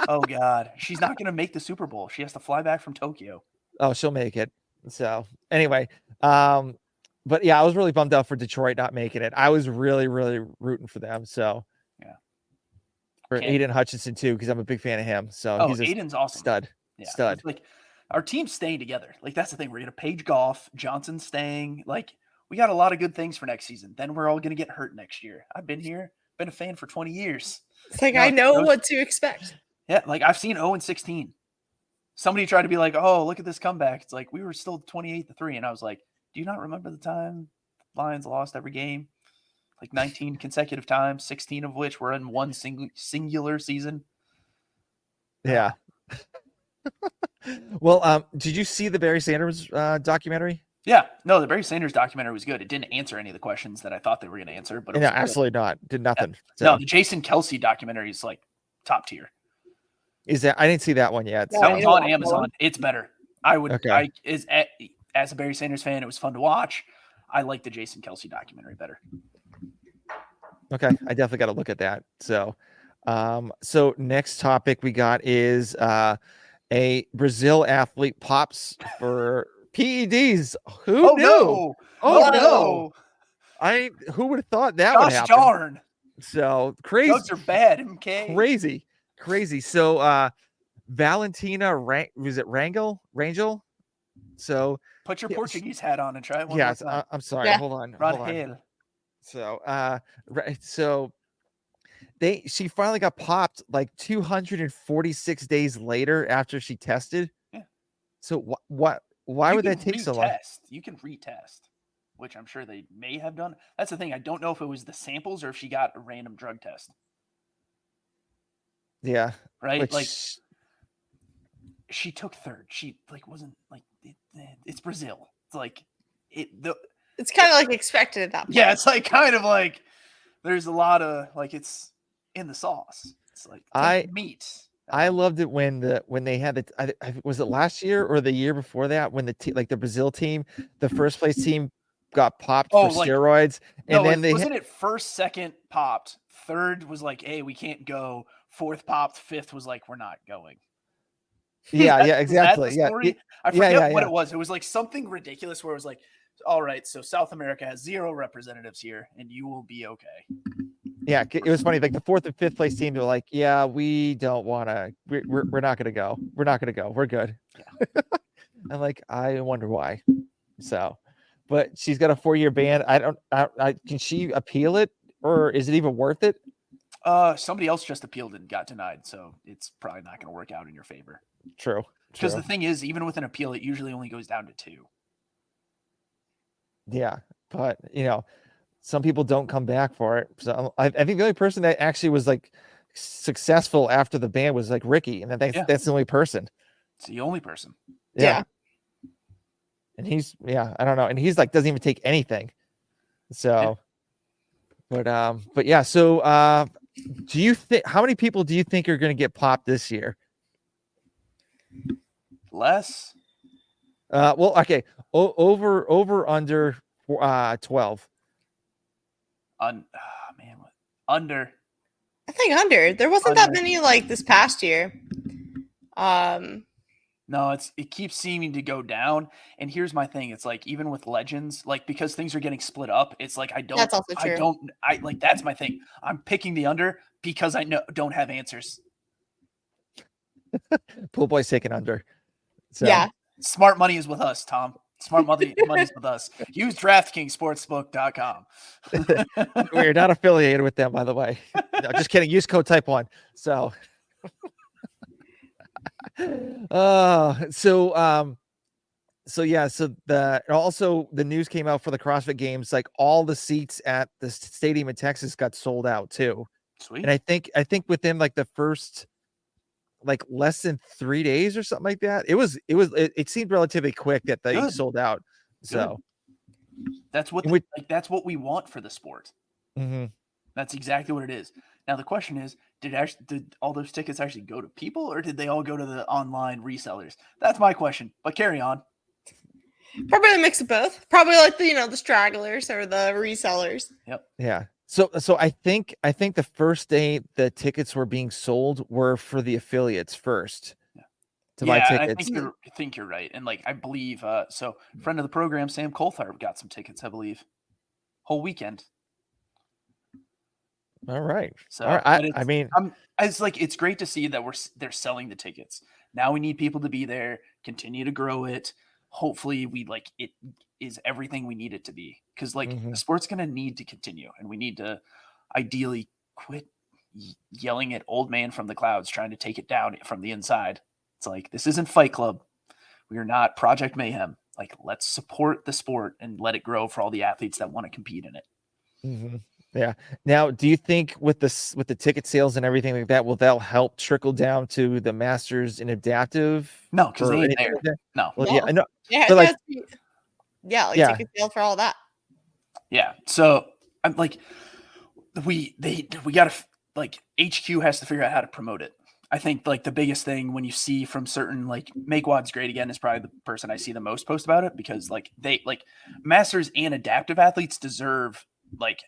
Oh God, she's not going to make the Super Bowl. She has to fly back from Tokyo. Oh, she'll make it. So anyway, but yeah, I was really bummed out for Detroit not making it. I was really, really rooting for them. So yeah, for Aiden Hutchinson too, because I'm a big fan of him. So he's Aiden's awesome. Stud. Yeah. Stud. It's like our team's staying together. Like that's the thing. We're gonna Paige Goff, Johnson staying. Like we got a lot of good things for next season. Then we're all gonna get hurt next year. I've been here, been a fan for 20 years. It's like I know what to expect. Yeah, like I've seen 0-16. Somebody tried to be like, "Oh, look at this comeback." It's like we were still 28-3, and I was like, "Do you not remember the time Lions lost every game, like 19 consecutive times, 16 of which were in one singular season?" Yeah. Well, did you see the Barry Sanders documentary? Yeah, no, the Barry Sanders documentary was good. It didn't answer any of the questions that I thought they were going to answer, but no, absolutely not. Did nothing. Yeah. So. No, the Jason Kelsey documentary is like top tier. Is that? I didn't see that one yet. That one's on Amazon. It's better. I would. Okay. As a Barry Sanders fan, it was fun to watch. I like the Jason Kelsey documentary better. Okay, I definitely got to look at that. So, so next topic we got is a Brazil athlete pops for PEDs. Who knew? No. Oh no! Who would have thought that would happen? Darn. So crazy. Drugs are bad. MK. Crazy. So Valentina Rangel. So put your Portuguese hat on and try it one more time. I'm sorry. Yeah. Hold on. So she finally got popped like 246 days later after she tested. Yeah. So why would that take so long? You can retest, which I'm sure they may have done. That's the thing. I don't know if it was the samples or if she got a random drug test. Yeah. Right. Like she took third. She wasn't like it's Brazil. It's like it's kind of like expected at that point. Yeah. It's like kind of like there's a lot of like it's in the sauce. It's like meat. I loved it when they had the was it last year or the year before that when the Brazil team, the first place team got popped for steroids, and then wasn't it first, second popped, third was like, hey, we can't go, fourth popped, fifth was like, we're not going. Yeah, exactly. Yeah, I forget what it was. It was like something ridiculous where it was like, all right, so South America has 0 representatives here, and you will be okay. Yeah, it was funny. Like the fourth and fifth place teams were like, "Yeah, we don't want to. We're not going to go. We're not going to go. We're good." Yeah. I'm like, I wonder why. So, but she's got a 4-year ban. Can she appeal it, or is it even worth it? Somebody else just appealed and got denied, so it's probably not going to work out in your favor. True. Because the thing is, even with an appeal, it usually only goes down to 2. Yeah, but some people don't come back for it. So I think the only person that actually was like successful after the ban was like Ricky, and that's the only person. It's the only person. Yeah. And he's I don't know, and he's like doesn't even take anything. So, but yeah. So, do you think how many people do you think are going to get popped this year? Less. Well, okay. Over under 12. Under. I think under. There wasn't that many like this past year. No, it keeps seeming to go down. And here's my thing. It's like even with legends, like because things are getting split up, it's like That's also true. That's my thing. I'm picking the under because I don't have answers. Pool boy's taking under. So Yeah. Smart money is with us, Tom. Smart money's with us. Use DraftKings Sportsbook.com. we're not affiliated with them, by the way. No, just kidding. Use code type 1. So so yeah, so the news came out for the CrossFit Games, like all the seats at the stadium in Texas got sold out too. Sweet. And I think within like the first like less than 3 days or something like that, it seemed relatively quick that they Good. sold out. So that's what that's what we want for the sport. That's exactly what it is. Now the question is, did all those tickets actually go to people, or did they all go to the online resellers? That's my question. But carry on. Probably a mix of both. Probably like the stragglers or the resellers. Yep. Yeah. So I think the first day the tickets were being sold were for the affiliates first. To buy tickets. I think you're right. And like I believe so friend of the program, Sam Coulthard, got some tickets, I believe. Whole weekend. All right. So all right. I mean, it's great to see that they're selling the tickets. Now we need people to be there, continue to grow it. Hopefully it is everything we need it to be, because the sport's going to need to continue, and we need to ideally quit yelling at old man from the clouds trying to take it down from the inside. It's like, this isn't Fight Club. We are not Project Mayhem. Like, let's support the sport and let it grow for all the athletes that want to compete in it. Yeah. Now, do you think with the ticket sales and everything like that, will that help trickle down to the Masters and Adaptive? No, because they ain't there. No. Well, yeah, I know. Yeah, but ticket sale for all that. Yeah. So I'm like, we gotta HQ has to figure out how to promote it. I think the biggest thing when you see from certain Make WOD's Great Again is probably the person I see the most post about it, because they Masters and Adaptive athletes deserve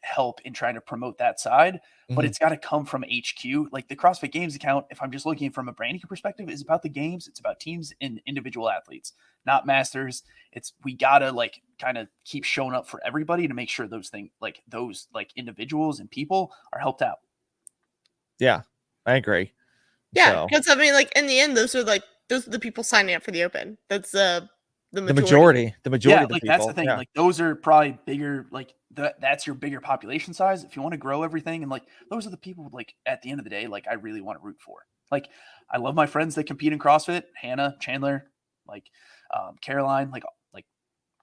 help in trying to promote that side, but it's got to come from HQ. Like the CrossFit Games account, if I'm just looking from a branding perspective, is about the games. It's about teams and individual athletes, not Masters. We gotta kind of keep showing up for everybody to make sure those things those individuals and people are helped out. Yeah, I agree. Yeah, because I mean, in the end, those are the people signing up for the Open. That's the majority. The majority of the people. That's the thing. Yeah. Those are probably bigger. That's your bigger population size. If you want to grow everything, and those are the people. At the end of the day, I really want to root for. I love my friends that compete in CrossFit. Hannah, Chandler, Caroline,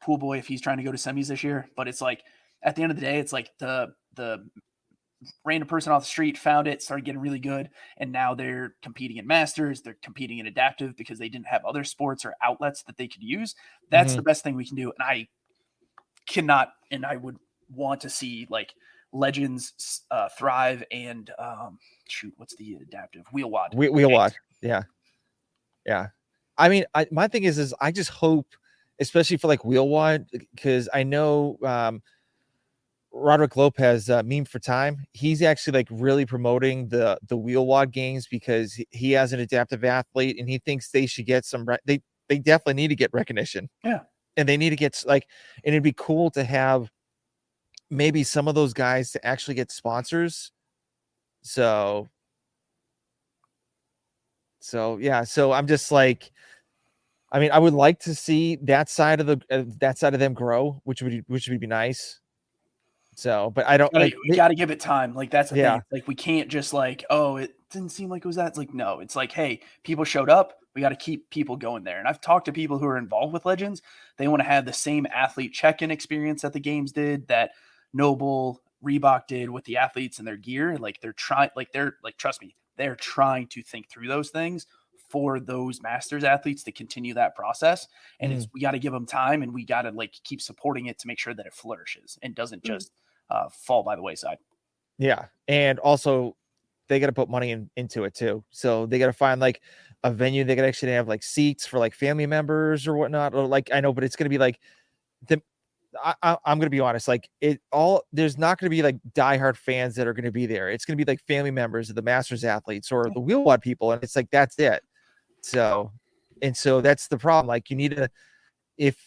Pool Boy if he's trying to go to semis this year. But it's at the end of the day, it's the random person off the street found it, started getting really good, and now they're competing in Masters, they're competing in Adaptive because they didn't have other sports or outlets that they could use. That's the best thing we can do. And I would want to see Legends thrive, and what's the Adaptive? Wheel WOD. Wheel WOD. Yeah. I mean, my thing is I just hope, especially for Wheel WOD, because I know Roderick Lopez, Meme for Time, he's actually really promoting the Wheel WOD games, because he has an adaptive athlete and he thinks they should get some they definitely need to get recognition. Yeah. And they need to get and it'd be cool to have maybe some of those guys to actually get sponsors. So yeah, so I'm just I mean, I would like to see that side of them grow, which would be nice. So, but I don't we got to give it time. That's the yeah. thing. We can't just oh, it didn't seem like it was that. It's no, it's hey, people showed up. We got to keep people going there. And I've talked to people who are involved with Legends. They want to have the same athlete check-in experience that the games did, that Noble, Reebok did with the athletes and their gear. They're trying, trust me, they're trying to think through those things for those Masters athletes to continue that process. And we got to give them time, and we got to keep supporting it to make sure that it flourishes and doesn't just fall by the wayside. Yeah. And also they got to put money into it too. So they got to find a venue. They could actually have seats for family members or whatnot. Or I know, but it's going to be I'm going to be honest. There's not going to be diehard fans that are going to be there. It's going to be family members of the Masters athletes or the Wheel WOD people. And it's that's it. So that's the problem. You need to, if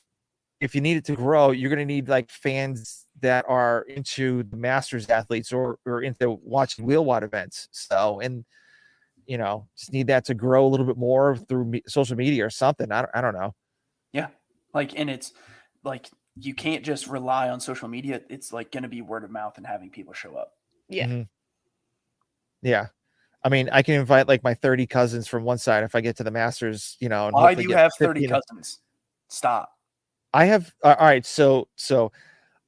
you need it to grow, you're going to need fans that are into the Masters athletes or into watching Wheel WOD events. So, and just need that to grow a little bit more through social media or something. I don't know. Yeah. Like, and it's like, you can't just rely on social media. It's like going to be word of mouth and having people show up. Yeah. Mhm. Yeah. I mean, I can invite like my 30 cousins from one side if I get to the Masters, and Why hopefully do you get have 30 15. cousins? Stop. I have all right. So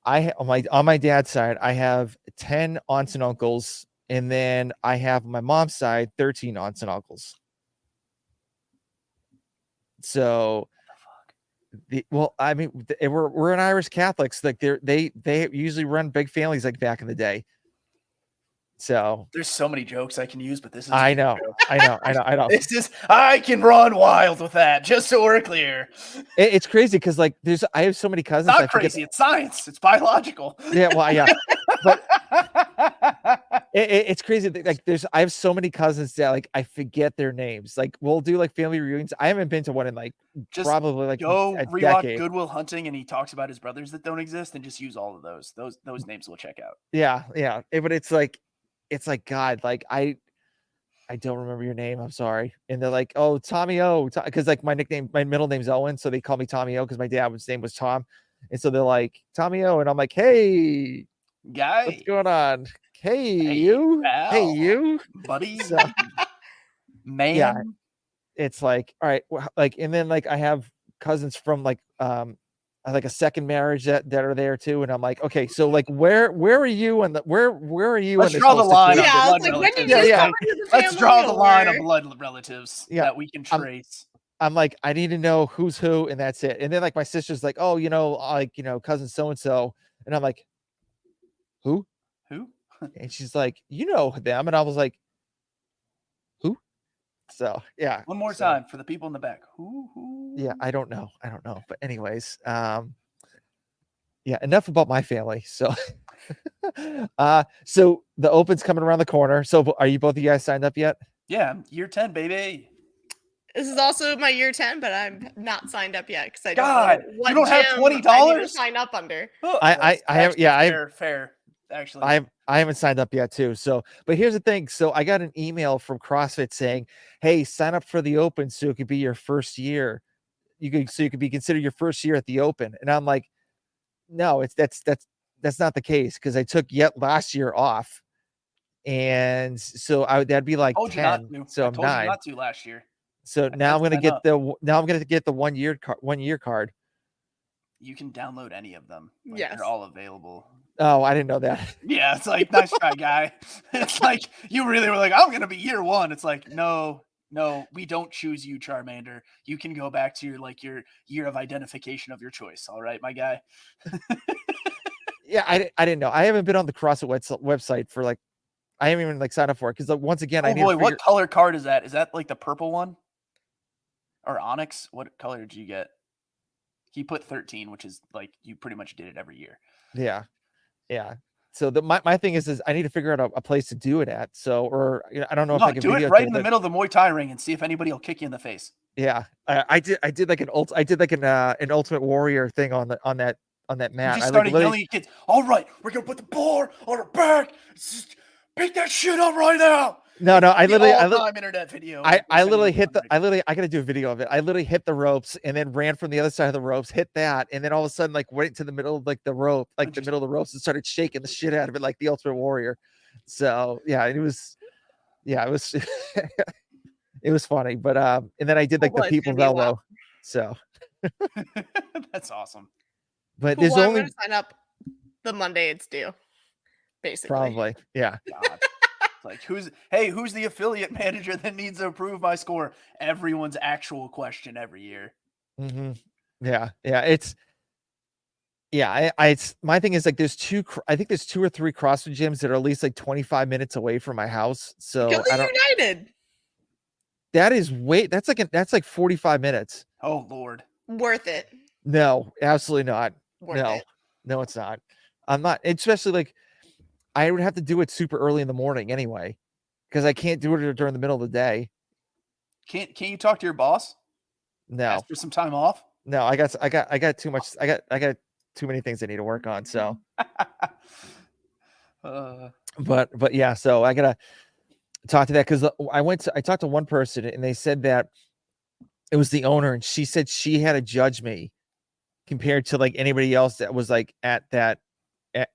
on my dad's side, I have 10 aunts and uncles, and then I have on my mom's side 13 aunts and uncles. So, I mean, we're an Irish Catholics. Like they usually run big families like back in the day. So There's so many jokes I can use, but this is I know. This is I can run wild with that. Just so we're clear, It's crazy because like I have so many cousins. it's I not forget. crazy. It's science. It's biological. Yeah, well, yeah, but it's crazy. Like I have so many cousins that like I forget their names. Like we'll do like family reunions. I haven't been to one in like Just probably like go a rewatch decade. Good Will Hunting, and he talks about his brothers that don't exist, and just use all of those. Those names will check out. Yeah. But it's like God, like I don't remember your name. I'm sorry. And they're like, oh, Tommy O, because like my middle name's Owen, so they call me Tommy O because my dad's name was Tom, and so they're like Tommy O, and I'm like, hey, Guy, what's going on? Hey, Hey, you, hey, pal. you, buddy, So, man. yeah. It's like, all right, like, and then like I have cousins from like a second marriage that are there too, and I'm like, okay, so like where are you and where are you Let's in this draw whole the line on situation? Yeah, blood it's like, when relatives. did you Yeah. come into the Let's draw the family, line on or- blood relatives Yeah, that we can trace. I'm like, I need to know who's who, and that's it. And then like my sister's like, oh, cousin so and so, and I'm like, who? Who? And she's like, you know them, and I was like, who? So yeah. One more so, time for the people in the back. Who? Yeah, I don't know. But anyways, yeah, enough about my family. So so the Open's coming around the corner. So are you both of you guys signed up yet? Yeah, year 10, baby. This is also my year 10, but I'm not signed up yet because I don't God, know you what don't have gym I need to $20? sign up under. Oh, I that's have actually yeah, I have fair. Actually, I haven't signed up yet too. So, but here's the thing. So I got an email from CrossFit saying, "Hey, sign up for the Open so it could be your first year. You could be considered your first year at the Open." And I'm like, "No, that's not the case because I took last year off, and so that'd be like told you not 10. to. So I I'm told you 9. not to last year. So I now said sign up. I'm gonna get the 1 year 1 year card. You can download any of them. Like, Yes. they're all available. Oh, I didn't know that. Yeah, it's like, nice try, guy. It's like you really were like, I'm gonna be year 1. It's like, no, we don't choose you, Charmander. You can go back to your year of identification of your choice. All right, my guy. Yeah, I didn't know. I haven't been on the CrossFit website for like, I haven't even like signed up for it because once again, I Oh need to boy, figure. what color card is that? Is that like the purple one? Or Onyx? What color did you get? He put 13, which is like you pretty much did it every year. Yeah. So my thing is I need to figure out a place to do it at. So, or I don't know if No, I can do it video right in the middle of the Muay Thai ring and see if anybody will kick you in the face. Yeah, I did like an Ultimate Warrior thing on that You mat. just I started like yelling at kids. All right, we're gonna put the bar on our back. Just pick that shit up right now. no, I The literally all-time internet video. I literally I gotta do a video of it. I literally hit the ropes and then ran from the other side of the ropes, hit that, and then all of a sudden like went to the middle of like the rope, like the middle of the ropes, and started shaking the shit out of it like the Ultimate Warrior. So yeah, it was it was funny. But and then I did like Well, the it's people's gonna be a elbow. So That's awesome. but Cool, there's I'm only gonna sign up the Monday it's due. Basically. probably yeah. God. It's like who's the affiliate manager that needs to approve my score? Everyone's actual question every year. Mm-hmm. Yeah. It's my thing is like I think there's 2 or 3 CrossFit gyms that are at least like 25 minutes away from my house. So Go to United. That's like 45 minutes. Oh Lord. Worth it. No, absolutely not. Worth it. No, it's not. I'm not, especially like I would have to do it super early in the morning anyway, because I can't do it during the middle of the day. Can't you talk to your boss? No, Ask for some time off? no, I got too much. I got too many things I need to work on. So, but yeah, so talk to that because I talked to one person and they said that it was the owner, and she said she had to judge me compared to like anybody else that was like at that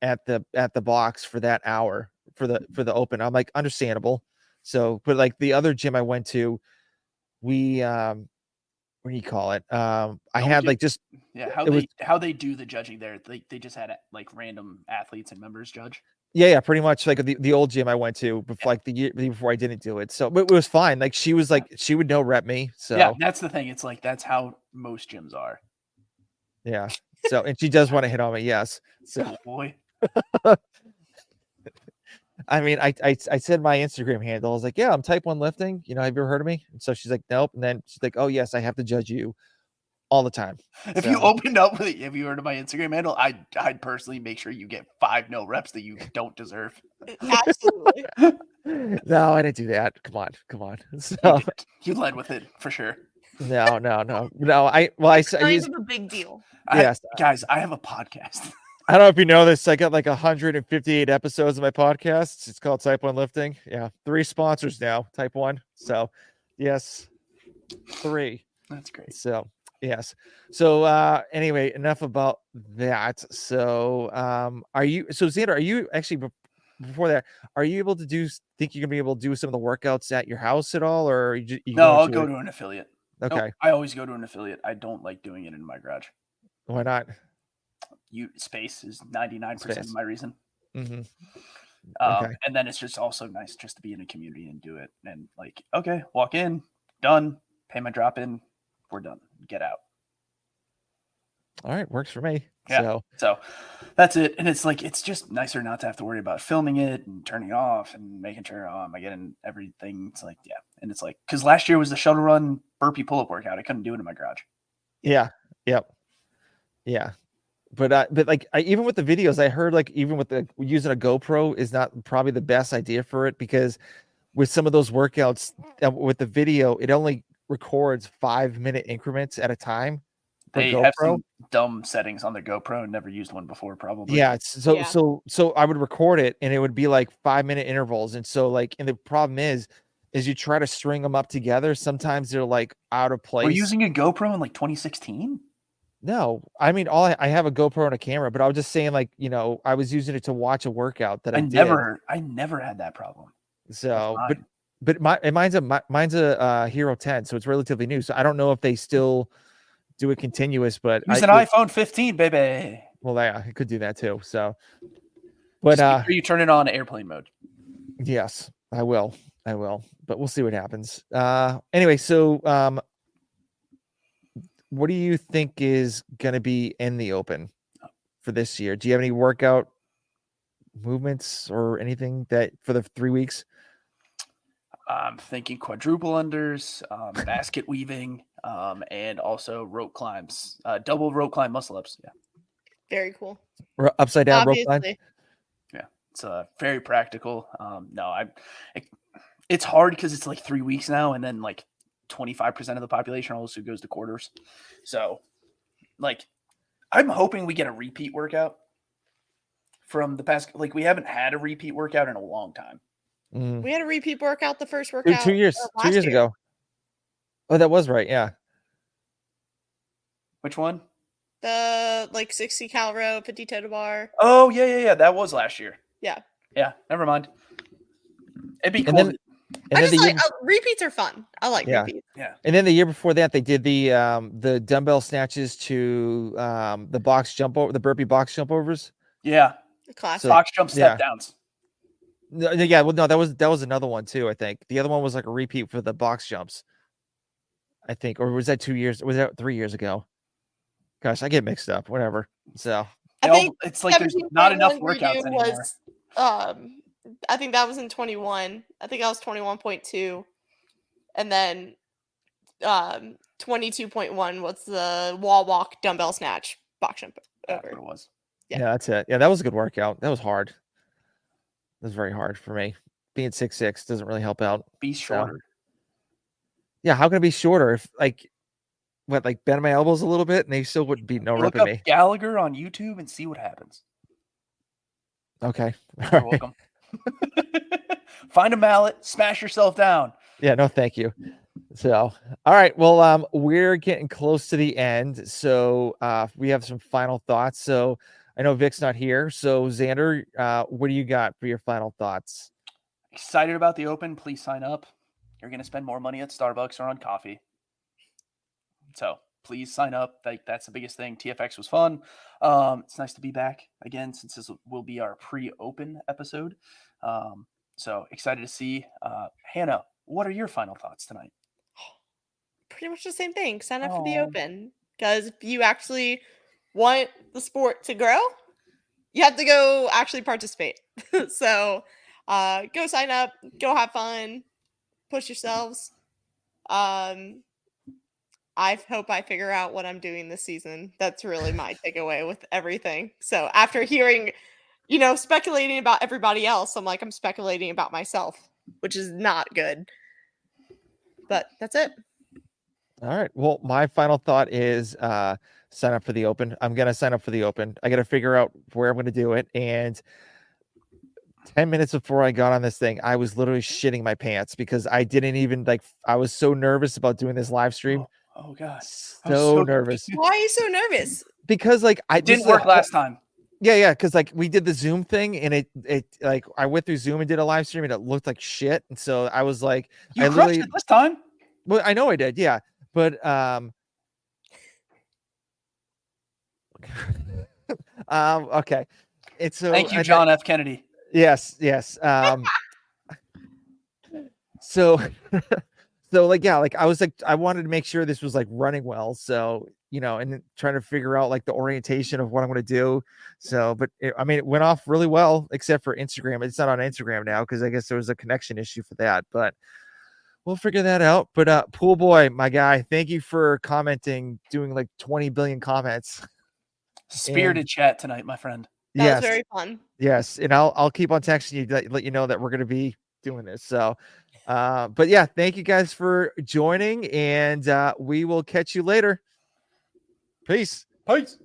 at the box for that hour for the open. I'm like, understandable. So, but like the other gym I went to, we what do you call it? I had like just Yeah, how they do the judging there. They just had like random athletes and members judge. yeah, pretty much like the old gym I went to before, like the year before I didn't do it. So, but it was fine. Like she was like she would no rep me. So Yeah, that's the thing. It's like that's how most gyms are. yeah. So and she does want to hit on me. Yes. So Cool boy. I mean, I said my Instagram handle. I was like, yeah, I'm type 1 lifting. You know, have you ever heard of me? And so she's like, nope. And then she's like, oh yes, I have to judge you all the time. If you opened up with, have you heard of my Instagram handle? I'd personally make sure you get 5 no reps that you don't deserve. Absolutely. No, I didn't do that. Come on. So You led with it for sure. no. I Kind of a big deal. Yes. Guys, I have a podcast. I don't know if you know this. I got like 158 episodes of my podcast. It's called Type 1 Lifting. Yeah. 3 sponsors now, Type 1. So yes, 3. That's great. So yes. So anyway, enough about that. So Xander, are you actually before that, are you able to think you're gonna be able to do some of the workouts at your house at all, or you no, I'll go to an affiliate. Okay. No, I always go to an affiliate. I don't like doing it in my garage. Why not? Space is 99% of my reason. Mm-hmm. Okay. And then it's just also nice just to be in a community and do it. And like, okay, walk in, done, pay my drop in, we're done, get out. All right, works for me. Yeah. So that's it. And it's like, it's just nicer not to have to worry about filming it and turning it off and making sure, am I getting everything? It's like, yeah. And it's like, because last year was the shuttle run burpee pull-up workout. I couldn't do it in my garage. Yeah. Yep. Yeah. But like even with the videos, I heard like even with using a GoPro is not probably the best idea for it, because with some of those workouts with the video, it only records 5-minute increments at a time. They have some dumb settings on their GoPro and never used one before, probably. Yeah. So I would record it and it would be like 5-minute intervals. And so like, and the problem is you try to string them up together. Sometimes they're like out of place. We're using a GoPro in like 2016. No, I mean, I have a GoPro and a camera, but I was just saying, like, you know, I was using it to watch a workout that I never had that problem. So, but mine's a Hero 10, so it's relatively new. So I don't know if they still do it continuous, but use an iPhone 15, baby. Well, yeah, I could do that too. So, but make sure you turn it on airplane mode. Yes, I will, but we'll see what happens. Anyway, so what do you think is going to be in the open for this year? Do you have any workout movements or anything that for the 3 weeks? I'm thinking quadruple unders, basket weaving, and also rope climbs, double rope climb muscle ups. Yeah. Very cool. Upside down rope climb. Yeah. It's very practical. It's hard because it's like 3 weeks now. And then like 25% of the population also goes to quarters. So like, I'm hoping we get a repeat workout from the past. Like we haven't had a repeat workout in a long time. We had a repeat workout, the first workout 2 years ago. Oh, that was right. Yeah. Which one? The like 60 cal row, 50 toe to bar. Oh yeah. That was last year. Yeah. Never mind. It'd be cool. Repeats are fun. I like repeats. Yeah. And then the year before that, they did the dumbbell snatches to the box jump over, the burpee box jump overs. Yeah. The classic box jump step downs. Yeah. Well, no, that was another one too. I think the other one was like a repeat for the box jumps. I think, or was that 2 years? Was that 3 years ago? Gosh, I get mixed up. Whatever. So I think it's like there's not enough workouts anymore. I think that was in 21. I think I was 21.2, and then 22.1 was the wall walk dumbbell snatch box jump over. That's what it was. Yeah, that's it. Yeah, that was a good workout. That was hard. That was very hard for me. Being 6'6" doesn't really help out. Be shorter. So, yeah, how can it be shorter if bend my elbows a little bit and they still wouldn't be no Look rep up me? Gallagher on YouTube and see what happens. Okay. You're welcome. Find a mallet, smash yourself down. Yeah, no, thank you. So, all right. Well, we're getting close to the end. So we have some final thoughts. So I know Vic's not here. So Xander, what do you got for your final thoughts? Excited about the Open. Please sign up. You're going to spend more money at Starbucks or on coffee. So please sign up. That's the biggest thing. TFX was fun. It's nice to be back again, since this will be our pre-Open episode. So excited to see. Hannah, what are your final thoughts tonight? Pretty much the same thing. Sign up for the Aw. Open, because if you actually want the sport to grow, you have to go actually participate. So go sign up, go have fun, push yourselves. I hope I figure out what I'm doing this season. That's really my takeaway with everything. So after hearing, speculating about everybody else, I'm speculating about myself, which is not good. But that's it. All right. Well, my final thought is sign up for the Open. I'm going to sign up for the Open. I got to figure out where I'm going to do it. And 10 minutes before I got on this thing, I was literally shitting my pants because I didn't even I was so nervous about doing this live stream. Oh God. So nervous. Why are you so nervous? Because It didn't work last time. Yeah. Cause we did the Zoom thing and it I went through Zoom and did a live stream and it looked like shit. And so I was like, You crushed it this time. Well, I know I did. Yeah. But, okay. It's so Thank you, John F. Kennedy. Yes. So I was I wanted to make sure this was running well. So, and trying to figure out the orientation of what I'm going to do. So, but it went off really well, except for Instagram. It's not on Instagram now because I guess there was a connection issue for that, but we'll figure that out. But Pool Boy, my guy, thank you for commenting, doing 20 billion comments. Spirited chat tonight, my friend. That was very fun. Yes, and I'll keep on texting you to let you know that we're going to be doing this. So, but yeah, thank you guys for joining, and we will catch you later. Peace. Peace.